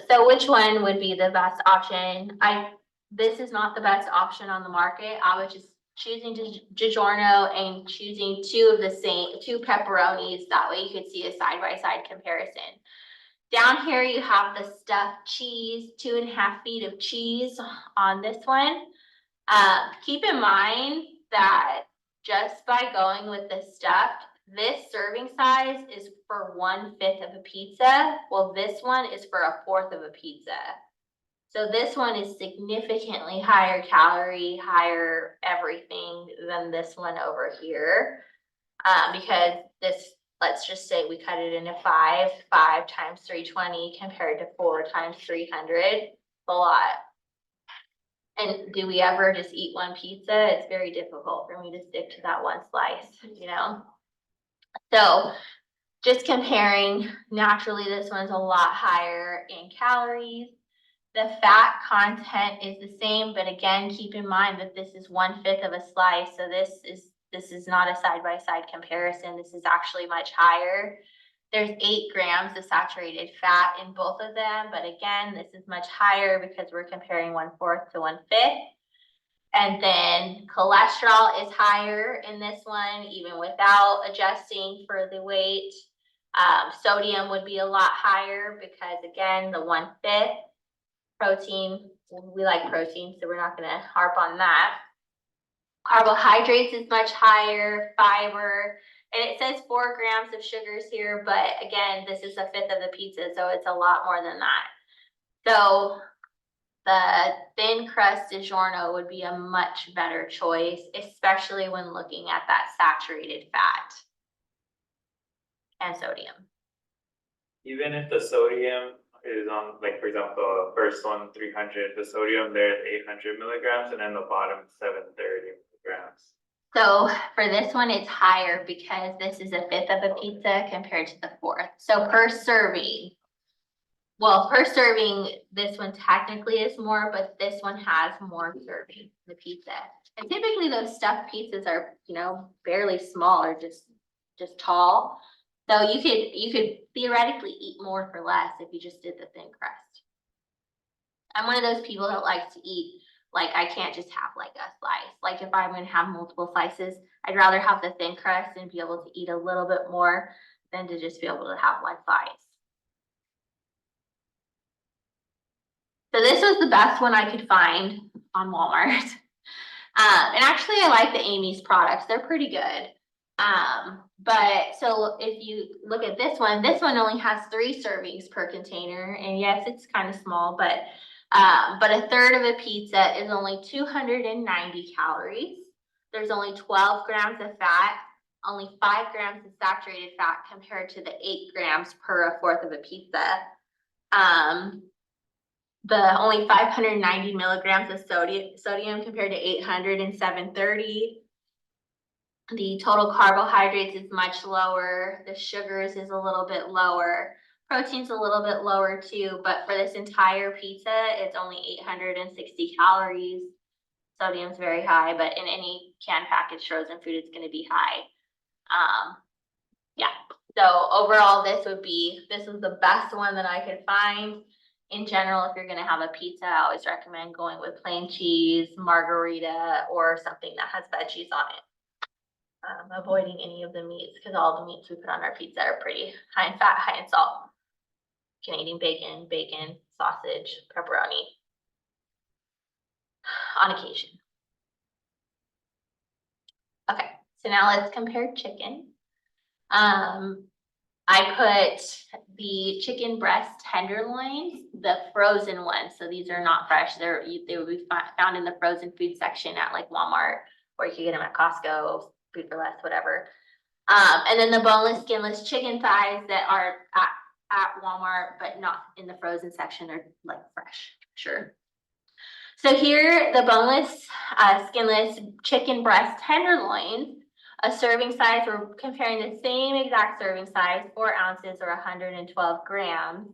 So which one would be the best option? This is not the best option on the market. I was just choosing DiGiorno and choosing 2 of the same, 2 pepperonis. That way you could see a side-by-side comparison. Down here you have the stuffed cheese, 2.5 feet of cheese on this one. Keep in mind that just by going with the stuffed, this serving size is for 1/5 of a pizza. Well, this one is for 1/4 of a pizza. So this one is significantly higher calorie, higher everything than this one over here. Because this, let's just say we cut it into 5 times 320 compared to 4 times 300, a lot. And do we ever just eat one pizza? It's very difficult for me to stick to that one slice, So just comparing, naturally, this one's a lot higher in calories. The fat content is the same, but again, keep in mind that this is 1/5 of a slice. So this is not a side-by-side comparison. This is actually much higher. There's 8 grams of saturated fat in both of them, but again, this is much higher because we're comparing 1/4 to 1/5. And then cholesterol is higher in this one, even without adjusting for the weight. Sodium would be a lot higher because again, the 1/5. protein, we like protein, so we're not gonna harp on that. Carbohydrates is much higher, fiber, and it says 4 grams of sugars here, but again, this is a fifth of the pizza, so it's a lot more than that. So the thin crust DiGiorno would be a much better choice, especially when looking at that saturated fat and sodium. Even if the sodium is on, like, for example, the first one, 300, the sodium there is 800 milligrams, and then the bottom 730 milligrams. So for this one, it's higher because this is a fifth of a pizza compared to the fourth. So per serving, this one technically is more, but this one has more serving, the pizza. And typically those stuffed pizzas are, barely small or just tall. So you could theoretically eat more for less if you just did the thin crust. I'm one of those people that likes to eat, like, I can't just have like a slice. Like if I'm gonna have multiple slices, I'd rather have the thin crust and be able to eat a little bit more than to just be able to have one slice. So this was the best one I could find on Walmart. And actually I like the Amy's products, they're pretty good. But so if you look at this one only has 3 servings per container, and yes, it's kind of small, but a third of a pizza is only 290 calories. There's only 12 grams of fat, only 5 grams of saturated fat compared to the 8 grams per a fourth of a pizza. The only 590 milligrams of sodium compared to 800 and 730. The total carbohydrates is much lower. The sugars is a little bit lower. Protein's a little bit lower too, but for this entire pizza, it's only 860 calories. Sodium's very high, but in any canned packaged frozen food, it's gonna be high. Yeah, so overall, this was the best one that I could find. In general, if you're gonna have a pizza, I always recommend going with plain cheese, margarita, or something that has veggies on it. Avoiding any of the meats, because all the meats we put on our pizza are pretty high in fat, high in salt. Canadian bacon, sausage, pepperoni. On occasion. Okay, so now let's compare chicken. I put the chicken breast tenderloins, the frozen ones. So these are not fresh. They would be found in the frozen food section at like Walmart, or you could get them at Costco, Food for Less, whatever. And then the boneless, skinless chicken thighs that are at Walmart, but not in the frozen section. They're like fresh, sure. So here, the boneless, skinless chicken breast tenderloins, a serving size, we're comparing the same exact serving size, 4 ounces or 112 grams.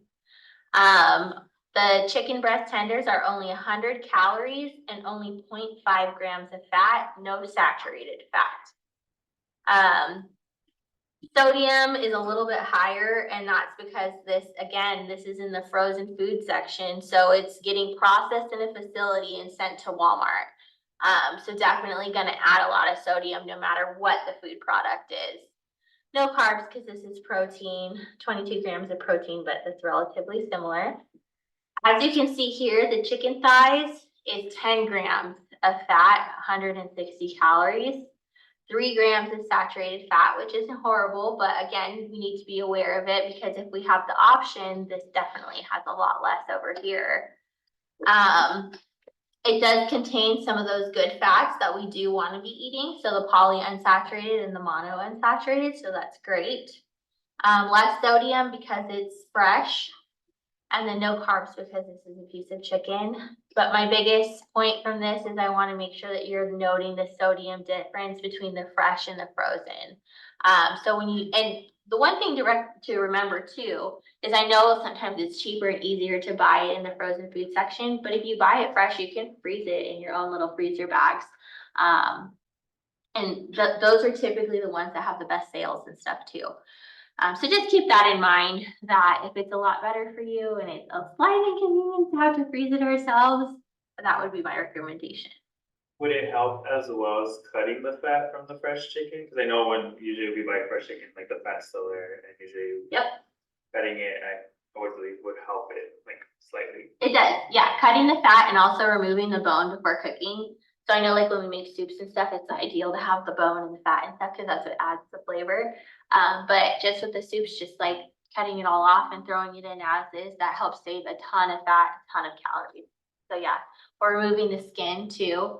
The chicken breast tenders are only 100 calories and only 0.5 grams of fat, no saturated fat. Sodium is a little bit higher, and that's because this is in the frozen food section, so it's getting processed in a facility and sent to Walmart. So definitely gonna add a lot of sodium no matter what the food product is. No carbs because this is protein, 22 grams of protein, but it's relatively similar. As you can see here, the chicken thighs is 10 grams of fat, 160 calories. 3 grams of saturated fat, which isn't horrible, but again, we need to be aware of it because if we have the option, this definitely has a lot less over here. It does contain some of those good fats that we do want to be eating, so the polyunsaturated and the monounsaturated, so that's great. Less sodium because it's fresh, and then no carbs because this is a piece of chicken. But my biggest point from this is I want to make sure that you're noting the sodium difference between the fresh and the frozen. So and the one thing to remember too, is I know sometimes it's cheaper and easier to buy it in the frozen food section, but if you buy it fresh, you can freeze it in your own little freezer bags. And those are typically the ones that have the best sales and stuff too. So just keep that in mind, that if it's a lot better for you and it's a slight inconvenience to have to freeze it ourselves, that would be my recommendation. Would it help as well as cutting the fat from the fresh chicken? Because I know when usually we buy fresh chicken, like the fat's still there, and usually Yep. cutting it, I always believe would help it, like slightly. It does, yeah, cutting the fat and also removing the bone before cooking. So I know like when we make soups and stuff, it's ideal to have the bone and the fat and stuff, cause that's what adds the flavor. But just with the soups, just like cutting it all off and throwing it in as is, that helps save a ton of fat, a ton of calories. So yeah, or removing the skin too,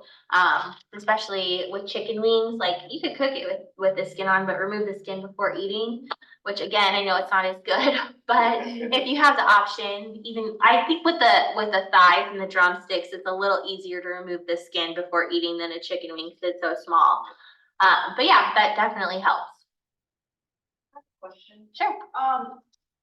especially with chicken wings, like you could cook it with the skin on, but remove the skin before eating. Which again, I know it's not as good, but if you have the option, even I think with the thighs and the drumsticks, it's a little easier to remove the skin before eating than a chicken wing because it's so small. But yeah, that definitely helps. Question. Sure.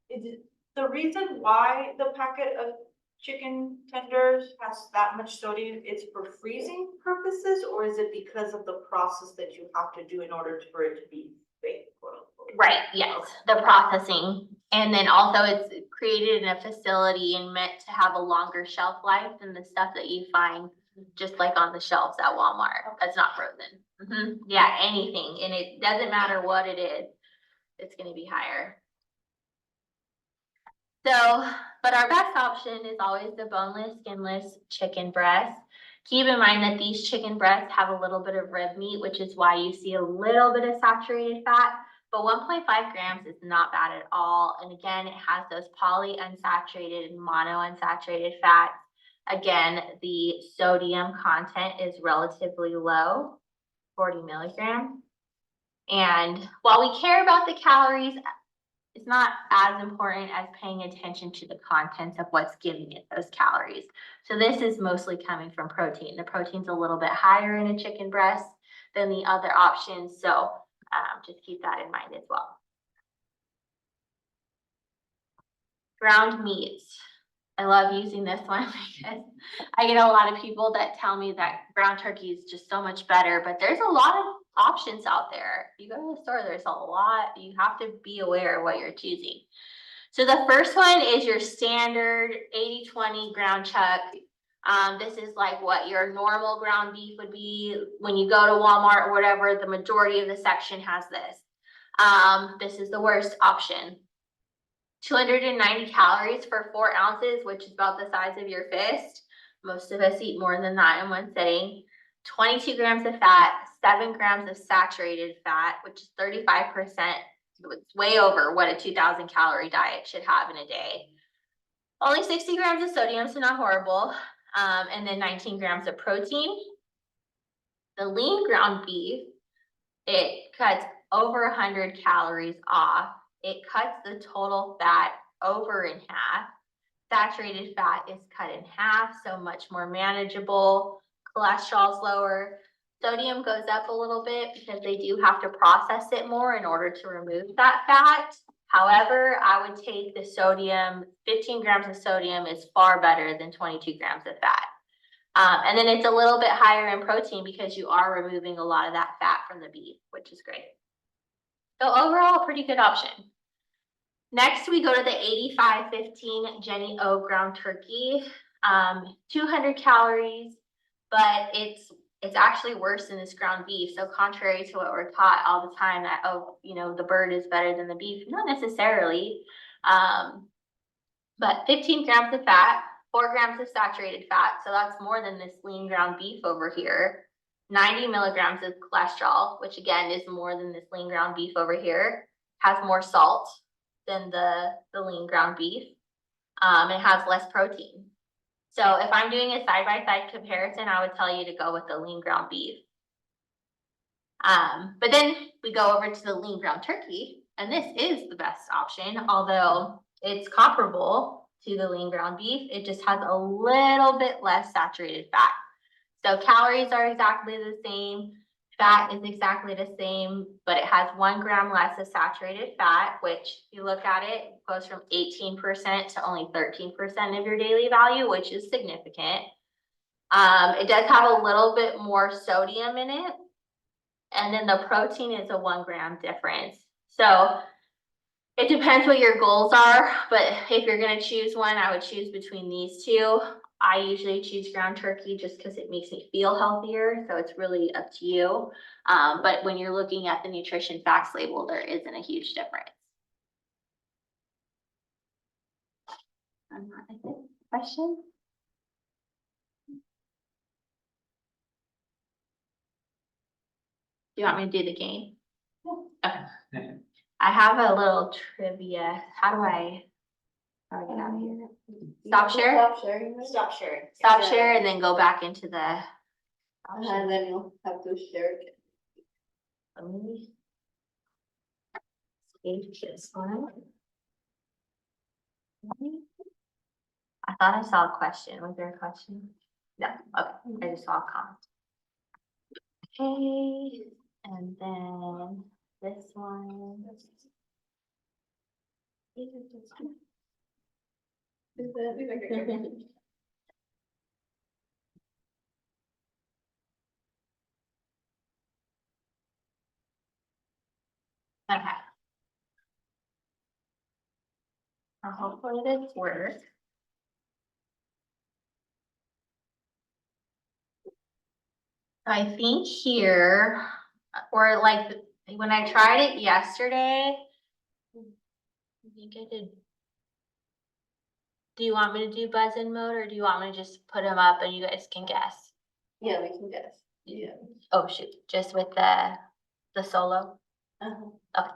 Is it the reason why the packet of chicken tenders has that much sodium, it's for freezing purposes, or is it because of the process that you have to do in order for it to be baked, quote unquote? Right, yes, the processing. And then also it's created in a facility and meant to have a longer shelf life than the stuff that you find just like on the shelves at Walmart. That's not frozen. Yeah, anything. And it doesn't matter what it is, it's gonna be higher. So, but our best option is always the boneless, skinless chicken breast. Keep in mind that these chicken breasts have a little bit of rib meat, which is why you see a little bit of saturated fat, but 1.5 grams is not bad at all. And again, it has those polyunsaturated and monounsaturated fats. Again, the sodium content is relatively low, 40 milligrams. And while we care about the calories, it's not as important as paying attention to the contents of what's giving it those calories. So this is mostly coming from protein. The protein's a little bit higher in a chicken breast than the other options. So just keep that in mind as well. Ground meats. I love using this one because I get a lot of people that tell me that ground turkey is just so much better, but there's a lot of options out there. If you go to the store, there's a lot. You have to be aware of what you're choosing. So the first one is your standard 80-20 ground chuck. This is like what your normal ground beef would be when you go to Walmart or whatever. The majority of the section has this. This is the worst option. 290 calories for 4 ounces, which is about the size of your fist. Most of us eat more than that in one sitting. 22 grams of fat, 7 grams of saturated fat, which is 35%. So it's way over what a 2,000 calorie diet should have in a day. Only 60 grams of sodium, so not horrible. And then 19 grams of protein. The lean ground beef, it cuts over 100 calories off. It cuts the total fat over in half. Saturated fat is cut in half, so much more manageable. Cholesterol's lower. Sodium goes up a little bit because they do have to process it more in order to remove that fat. However, I would take the sodium, 15 grams of sodium is far better than 22 grams of fat. And then it's a little bit higher in protein because you are removing a lot of that fat from the beef, which is great. So overall, a pretty good option. Next, we go to the 85-15 Jenny O ground turkey. 200 calories, but it's actually worse than this ground beef. So contrary to what we're taught all the time that, oh, you know, the bird is better than the beef, not necessarily. But 15 grams of fat, 4 grams of saturated fat. So that's more than this lean ground beef over here. 90 milligrams of cholesterol, which again is more than this lean ground beef over here. Has more salt than the lean ground beef. It has less protein. So if I'm doing a side-by-side comparison, I would tell you to go with the lean ground beef. But then we go over to the lean ground turkey, and this is the best option, although it's comparable to the lean ground beef. It just has a little bit less saturated fat. So calories are exactly the same. Fat is exactly the same, but it has 1 gram less of saturated fat, which if you look at it, goes from 18% to only 13% of your daily value, which is significant. It does have a little bit more sodium in it. And then the protein is a 1 gram difference. So it depends what your goals are, but if you're gonna choose one, I would choose between these two. I usually choose ground turkey just because it makes me feel healthier, so it's really up to you. But when you're looking at the nutrition facts label, there isn't a huge difference. question? Do you want me to do the game? Okay. I have a little trivia. How do I get out of here? Stop share? Stop sharing. Right? Stop sharing. Stop Yeah. share and then go back into the. And then you'll have to share it. Let me save this one. I thought I saw a question. Was there a question? No, okay, I just saw a comment. Okay, and then this one. Okay. Hopefully this works. I think here, or like, when I tried it yesterday, I think I did. Do you want me to do buzz in mode, or do you want me to just put them up and you guys can guess? Yeah, we can guess. Yeah. Oh, shoot, just with the solo? Uh-huh.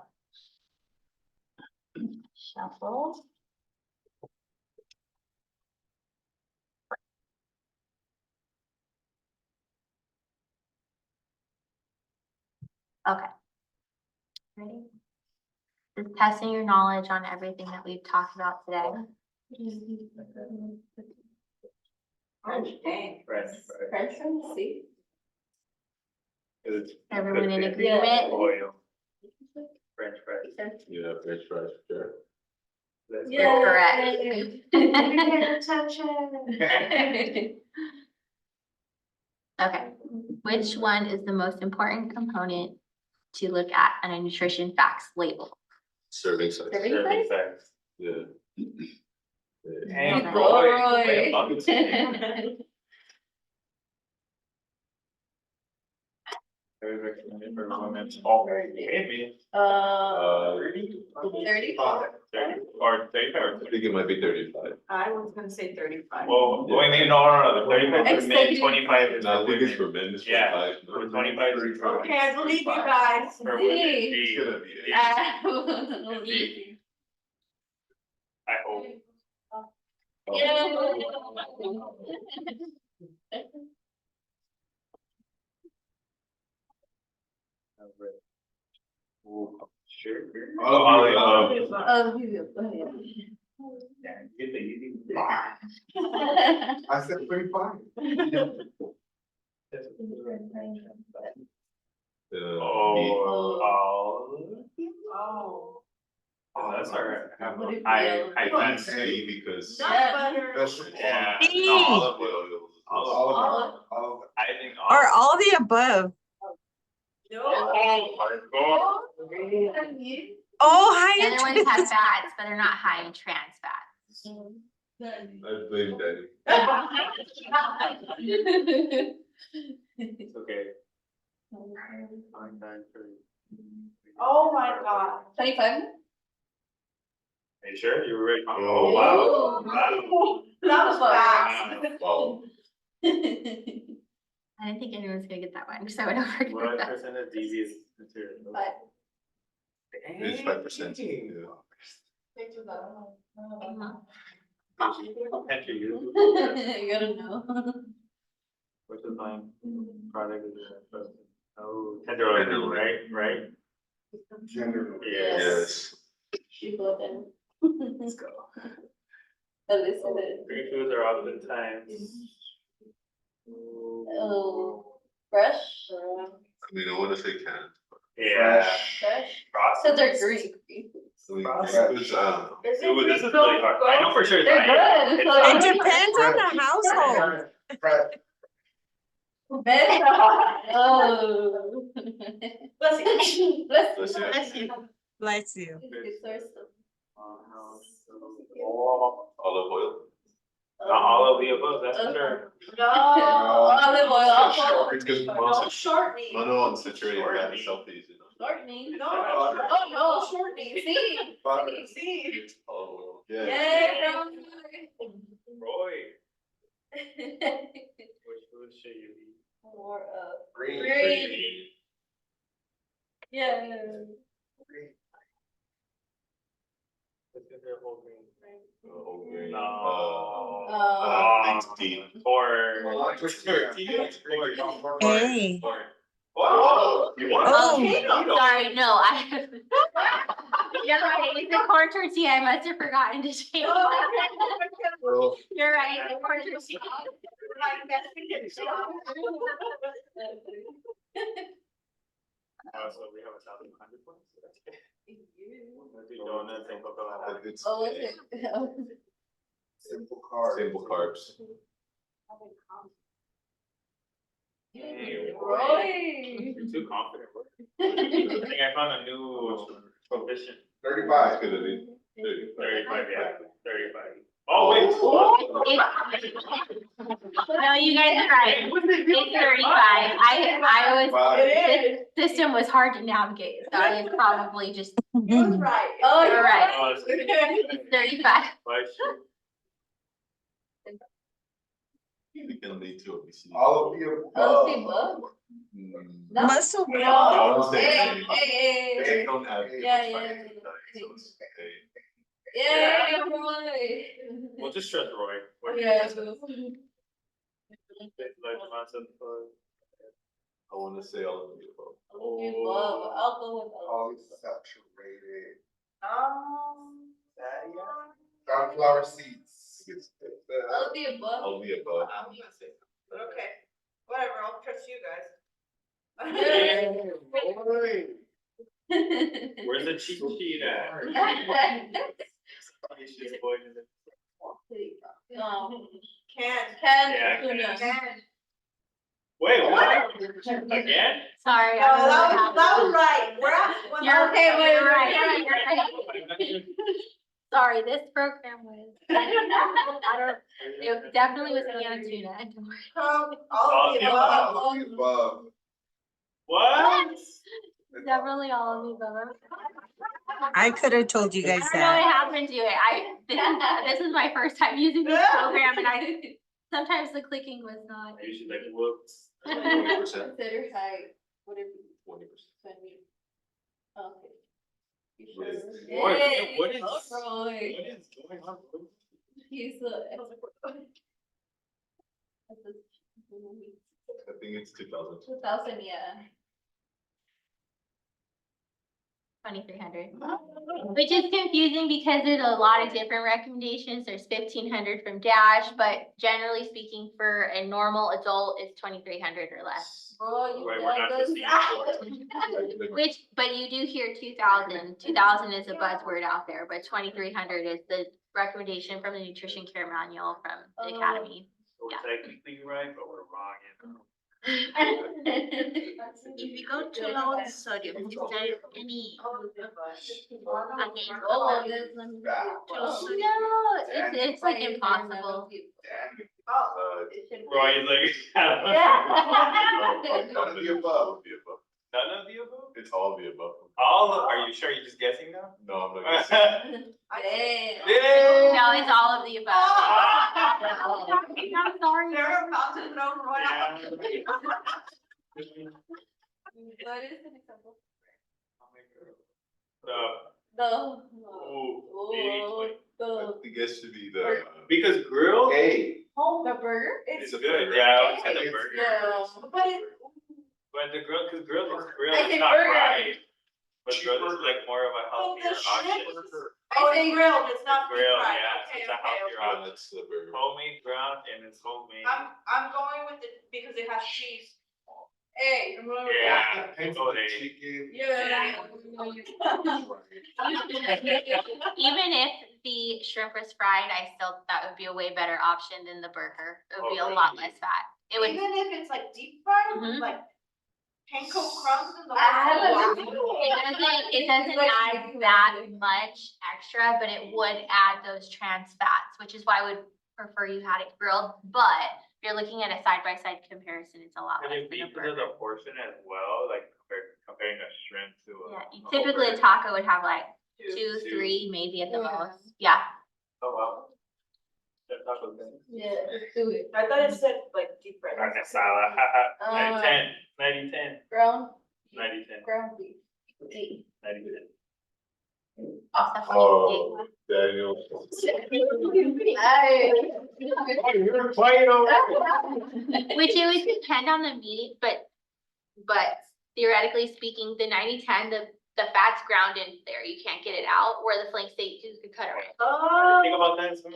Shuffle. Okay. Ready? Just testing your knowledge on everything that we've talked about today. Oh, dang. French French fries, see? fries. Everyone in Yeah. agreement? Oil. French fries. Yeah, French fries, sure. Let's go. You're correct. Pay attention. Okay, which one is the most important component to look at on a nutrition facts label? Serving size. Serving Serving size. Yeah. Damn, Okay. Roy. Wait, buckets. Very recommended for women. Oh, maybe. 35. 30 or 35 or I think it might be 35. I was gonna say 35. Well, wait, maybe no, the 35 is for men, Executive. 25 is No, I for think it's women. for men, it's Yeah. 45. For 25 is for Okay, I believe you guys. For women. Hey. It's gonna be it. Easy. I hope. Sure. All of the Oh, you go ahead. Yeah, get the easy. I said 35. Oh. Oh, that's alright. Would it be I a- think C because Nut butter. Yeah. C. No, olive oil. Olive. I think Or olive. all the above. No. Oh, Oh, hi. The other ones have fats, but they're not high in trans fats. I blame Daddy. It's okay. Oh my god. 25? Are you sure? You were right. Oh, Oh, wow. Wow. That was fast. Wow. I didn't think anyone's gonna get that one, because I would over. What percent of devious material? But. It's 5%. Yeah. Entry, you. You gotta know. What's the line? Product is the. Oh, tenderloin, right, right? Yes. You go then. Let's go. Listen. Green foods are oftentimes. Oh, fresh? I mean, I want to say canned. Yeah. Fresh? Processed. So they're green. I mean, Processed. green foods, I don't know. Is Ooh, it this is green really hard. I know for sure. it's They're not. good. It's It not. It depends on the household. Oh. Bless you. Bless you. Bless you. It's source of- Olive oil. Not all of the above, that's for sure. No. Olive oil. It's because No shortening. monounsaturated fat is healthy, you know. Shortening. No. Oh, no, shortening. See? See. Olive oil. Yeah. Yay. Roy, which food should you eat? More of. Green. Yeah. Let's get their whole green. Oh, green. No. Thanks, Dean. Or. Hey. Oh, you want? Oh. Sorry, no, I. You're right, it's a corn tortilla, I must have forgotten to change. Well, You're right, the corn tortilla. So we have 1,100 points. Let's do donuts and coconut. it's Oh, okay. simple carbs. Hey, Roy. You're too confident. I think I found a new prohibition. 35. Good, 35, yeah, 35. Oh, wait. No, you guys are right, it's 35, I was, this system was hard to navigate, so I was probably just, You're right. Oh, you're right, Oh, it's 35. Why should- We can lead to obesity. All of the above. No. Muscle. I would say Hey. they don't have. Yeah, much yeah, fiber yeah. in the diet, so it's okay. Yeah, Roy. We'll just trust Roy. Yeah. Like concept for. I want to say all of the above. I'll go with all. Saturated Yeah. sunflower seeds. All of the above. All of the above. Okay, whatever, I'll trust you guys. Where's the cheat sheet at? Canned. Yeah, Tuna. Canned. Wait, what? Again? Sorry. No, that was right, we're at. You're okay, wait, you're right, wait. you're right. Sorry, this program was, I don't, it definitely was canned tuna. Don't worry. All of the above. All of the above. What? Definitely all of the above. I could have told you I guys don't know what that. happened to it. This is my first time using this program and sometimes the clicking was not. I usually like, whoops. 20%. Consider height, whatever. 20%. 20. Okay. You What is- sure? Roy, Hey, what is- oh, Roy. What is going on? He's I think it's 2,000. 2000, yeah. 2,300. Which is confusing because there's a lot of different recommendations. There's 1,500 from Dash, but generally speaking, for a normal adult, it's 2,300 or less. Bro, you Right, we're not got just this. Which, but you do hear 2,000. 2,000 is a buzzword out there, but 2,300 is the recommendation from the Nutrition Care Manual from the Academy. So we're technically right, but we're wrong, you know? If you go too low in sodium, is there any? Oh, this one. No, it's like impossible. Roy is like, None of the above. none of the above? It's all of the above. Are you sure you're just guessing now? No, I'm not gonna say. Damn. No, it's all of the above. I'm sorry. They're about to throw Roy out. What is an example? The, The I guess should be the. because grill Hey. the burger? is good, yeah, I would say the It's burger. Yeah. But the grill, cause grill is I say not burger. right. But grill is like more of a healthier option. Oh, it's grilled, it's not deep Grill, fried. yeah, Okay, it's a okay, healthier okay. option. That's the burger. Homemade ground and it's homemade. I'm going with it because it has cheese. Hey, I'm going with Yeah. Depends Oh, on the they- chicken. Yeah. Even if the shrimp was fried, that would be a way better option than the burger. It would be a lot less fat. It would, Even if it's like deep fried with Mhm. like panko crumbs in the. it doesn't add that much extra, but it would add those trans fats, which is why I would prefer you had it grilled. But if you're looking at a side-by-side comparison, it's a lot And less if than a beef is burger. a portion as well, like comparing a shrimp to a. Yeah, typically a taco would have like two, Two. 3, maybe at the Yeah. most. Yeah. Oh, wow. Yeah, let's do it. I thought it said like deep fried. Carne asada, haha, 90-10, 90-10, Ground, 90-10, ground beef. Eight. 90-10. Oh, Daniel. You're quiet over Which it would depend on the meat, but theoretically speaking, the 90-10, the fat's ground in there, you can't get it out, where the flank steak, you could cut it right. Oh. Think about that, so.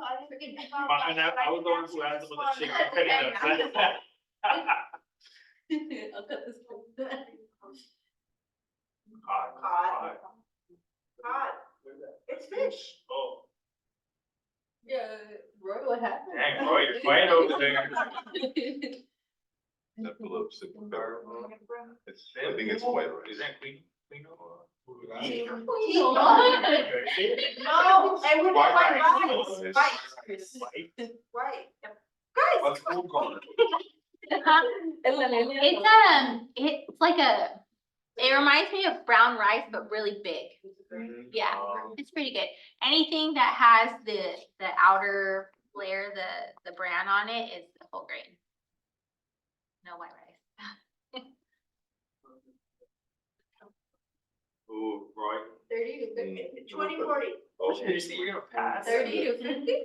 I didn't think about Fine, that. I was the one who asked about the chicken cutting the fat. I'll cut this one. Cod. Cod. It's fish. Oh, Yeah, Roy, what happened? dang, Roy, you're quiet over there. That Phillips, I think it's white rice. Is that clean? Or? No, it would be white rice. Right. Right. Yep. Guys. What's food called? It's like it reminds me of brown rice, but really big. Yeah, it's pretty good. Anything that has the outer layer, the bran on it is the whole grain. No white rice. Ooh, Roy. 30 to 50. 20-40. Okay, you see, you're gonna pass. 30 to 50?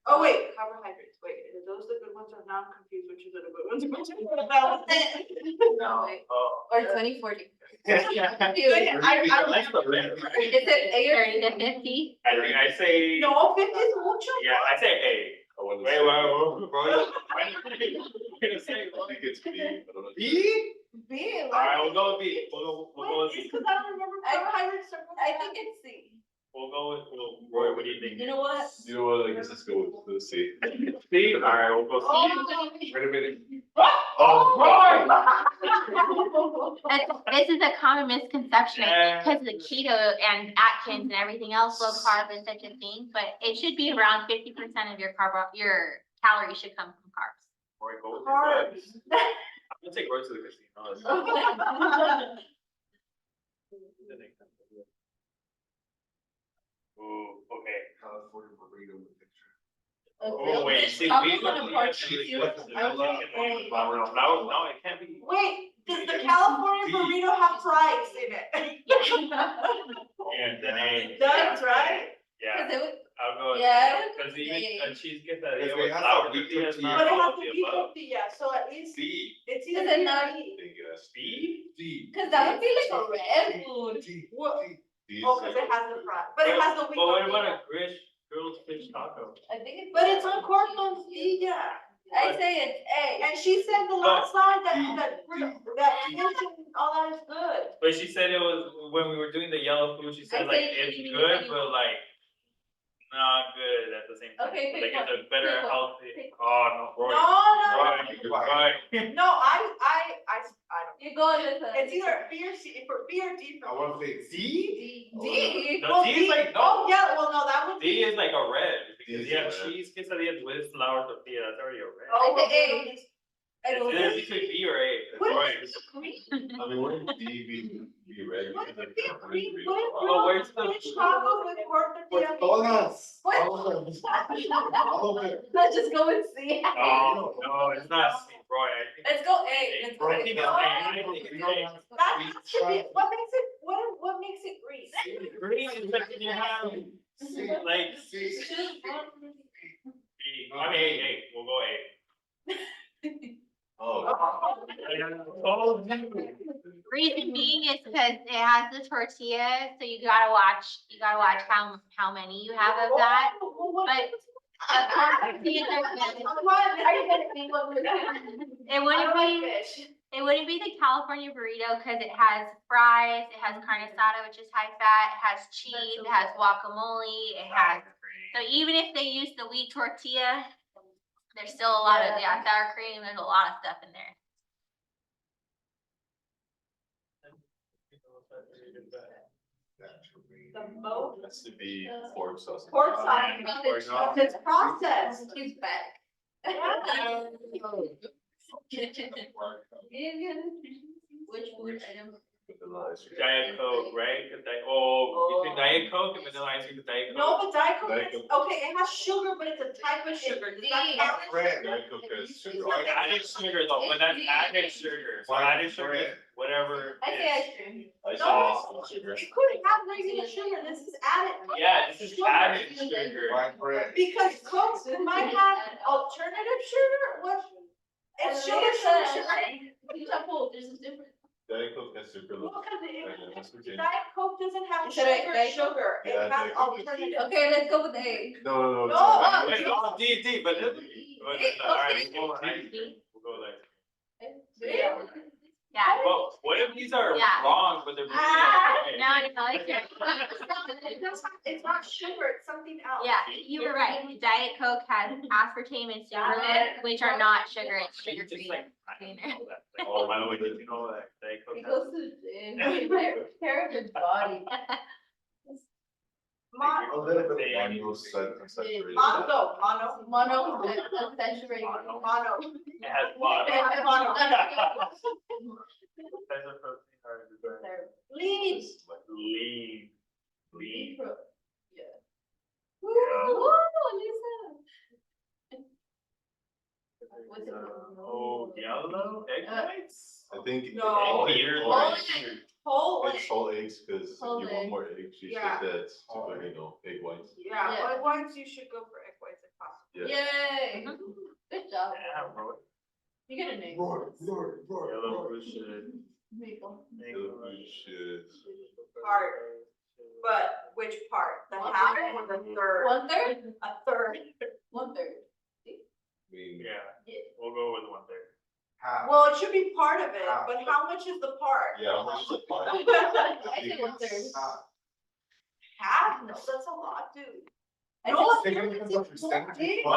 Oh, wait, carbohydrates, wait, are those the good ones or now I'm confused which are the good ones? No, wait. Oh. Or 20, 40. I That's the limit, right? Is it 30 A or to 50. I think I say. No, 50 is mucho. Yeah, I say A. I wouldn't Wait, say- Roy. Why did you say I think it's B. I don't know. B? B, Alright, we'll go with B. We'll go with Wait, it's B. because I don't remember carbohydrates. I think it's C. We'll go with, Roy, what do you think? You know what? You know what, I guess let's go with C. C? Alright, we'll go C. Wait a minute. Oh, Roy! This is a common misconception, I Yeah. think, because the keto and Atkins and everything else, low carb is such a thing, but it should be around 50% of your calories should come from carbs. Roy, go with Carbs. your gut. I'm gonna take Roy to the casino. Ooh, okay. California burrito with picture. Oh, wait, see, I'm we. gonna barbecue. No, it can't be. Wait, does the California burrito have fries in it? Yeah, then A. It does, right? Yeah, I'll go with Yeah, A, cause even yeah. a cheese quesadilla If with it has flour a wheat tortilla is tortilla. not But it all has of to the be above. 50, yeah, so at least D. it's Is either it B or not? D. B? D. Cause that would be like a red food. D. What? D is Oh, cause like- it has the fry, but it has the wheat But what about tortilla. a grilled fish taco? I think it's. But it's uncorked on yeah. I say it's A. And she said the last time that fish and all that is good. But she said it was, when we were doing the yellow food, she said I like, say it's eating good, anyone. but like, not good at the same time. Okay, pick Like, it's one. a better Pick one. healthy, Pick oh, no, Roy. No, Roy. no, I don't. You go with the. It's either B or C, for B or D I for me. wanna say D. D. D. No, D is like, Oh, no, yeah, well, no, that would D be. is like a red, because is you have a red. cheese quesadillas with flour tortilla, that's already a red. Oh, I say well, A. I go It's either with between B or A, What Roy. is green? I mean, wouldn't D be red? What Because is like green? California burrito. What Oh, where's is the- fish tacos with pork tortilla? Todas. What? All of them. All of them. Let's just go with C. Oh, no, it's not C, Roy, I think. Let's go A. Let's go I A. think it's A, I think it's A. That has to be, what makes it green? Green is like when you have, like, C. B, I mean, A, we'll go A. Oh, Oh, Reason being is because it has the tortilla, so you gotta watch how many you have of that. But of course, tortillas are good. Are you gonna be one with that? It wouldn't be the California burrito because it has fries, it has carne asada, which is high fat, it has cheese, it has guacamole, it has, so even if they use the wheat tortilla, there's still a lot of, sour cream, there's a lot of stuff in there. The boat, has to be pork sauce. pork sauce, Pork it's processed. He's back. Which food item vanilla ice cream. Diet Coke, right? Between Diet Coke and vanilla ice cream, the Diet Coke. No, but Diet Coke, Diet has- Coke. okay, it has sugar, but it's a type of sugar. Does that count as Bread. sugar? Diet Coke has sugar. Or added sugar though, but that's added sugar. So added sugar is whatever. I it say is. ice cream. Ice No. cream is sugar. It could have regular sugar, this is added. Yeah, this is sugar. added sugar. White bread. Because Coke might have alternative sugar, what? It's sugar, sugar, sugar. There's a difference. Diet Coke has sugar. Well, look. 'cause And that's okay. Diet Coke doesn't have Is that sugar, Diet sugar, Yeah, it has Diet Coke is alternative. Okay, let's go with A. No, it's No, not. Wait, no, D, but alright, we'll go there. Yeah. Well, what if these are Yeah. wrong, but they're really okay? No, it's It's not sugar, it's something else. Yeah, you were right. Diet Coke has aspartame and sucralose, which are not sugar, it's sugar Just free. like, I don't know that. Like, oh, by the way, did you know that Diet Coke It has? goes to the gym. Care of your body. Mono, A little bit of Unsaturated. mono, Unsaturated. mono. It has water. It has mono. Types of protein are designed. Lean. Lean. Lean. Yeah. Yeah. Woo, Lisa. What's it? Oh, yellow egg whites? I think. No. all Egg egg- beaters all are eggs- weird. Whole, It's whole eggs, cause if Whole you egg. want more eggs, you Yeah. should add, egg whites. yeah, Yeah. egg whites, you should go for egg whites if possible. Yeah. Yay. Good job. Damn, bro. You get a name. Roar. Yellow bushes. Maple. Yellow bushes. Part, but which part? The half or the third? 1/3? A third. 1/3. I mean, Yeah, we'll go with 1/3. Half. Well, it should be part of it, but how much is the part? yeah, how much is the part? I say 1/3. Half? No, that's a lot, dude. I No, think- Think of it as a percentage. No,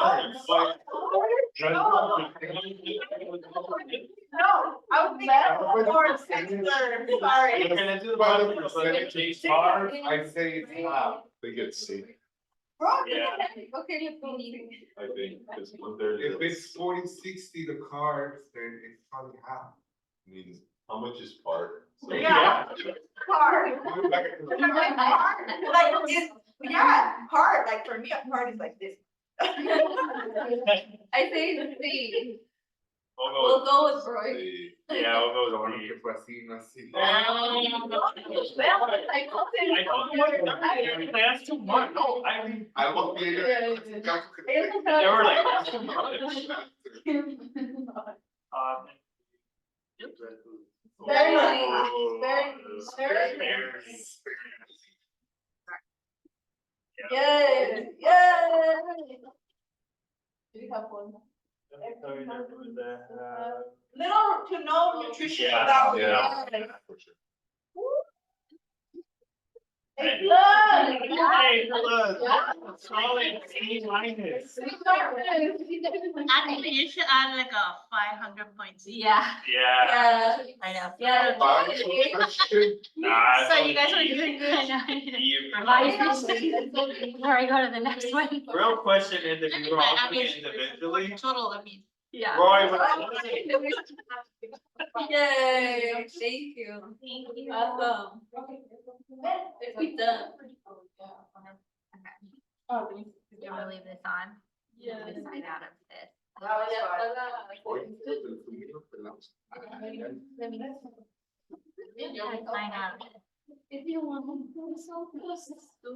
I was thinking more than 6/3, sorry. We're gonna do the By the bottom, but percentage change of cars, I say it's half. I think it's C, Yeah. Okay, let's go. See. I think, cause 1/3 If is, it's 40-60 the cars, then it's probably half. means, how much is part? So- Yeah. Part. Move back into the- Part, like, it's, yeah, part, like for me, a part is like this. I say C. We'll We'll go go with Roy. C. with, yeah, we'll go No, with no, D. que fue así, no así. I told him. I don't know, that's too much, no, I mean, I won't be able Yeah, to. they were like, that's too much. Very Oh, nice, very berries. Yay, yay. Do you have one? Little to no nutrition Yeah. value. Yeah, for sure. Hey, Hey, look, solid C minus. And you should add like a 500 points. Yeah. Yeah. Yeah, I know. yeah. Nah, So it's you guys were only doing good. I know. D. Before I go to the next one. Real question is if you were But I offering mean, it individually, Total, that means. Yeah. Roy would. Yay, thank you. Thank you. Awesome. We done. Oh, You wanna leave this on? yeah. Let me sign out of this. That was fun. Sign out of this. If you want to put so close to.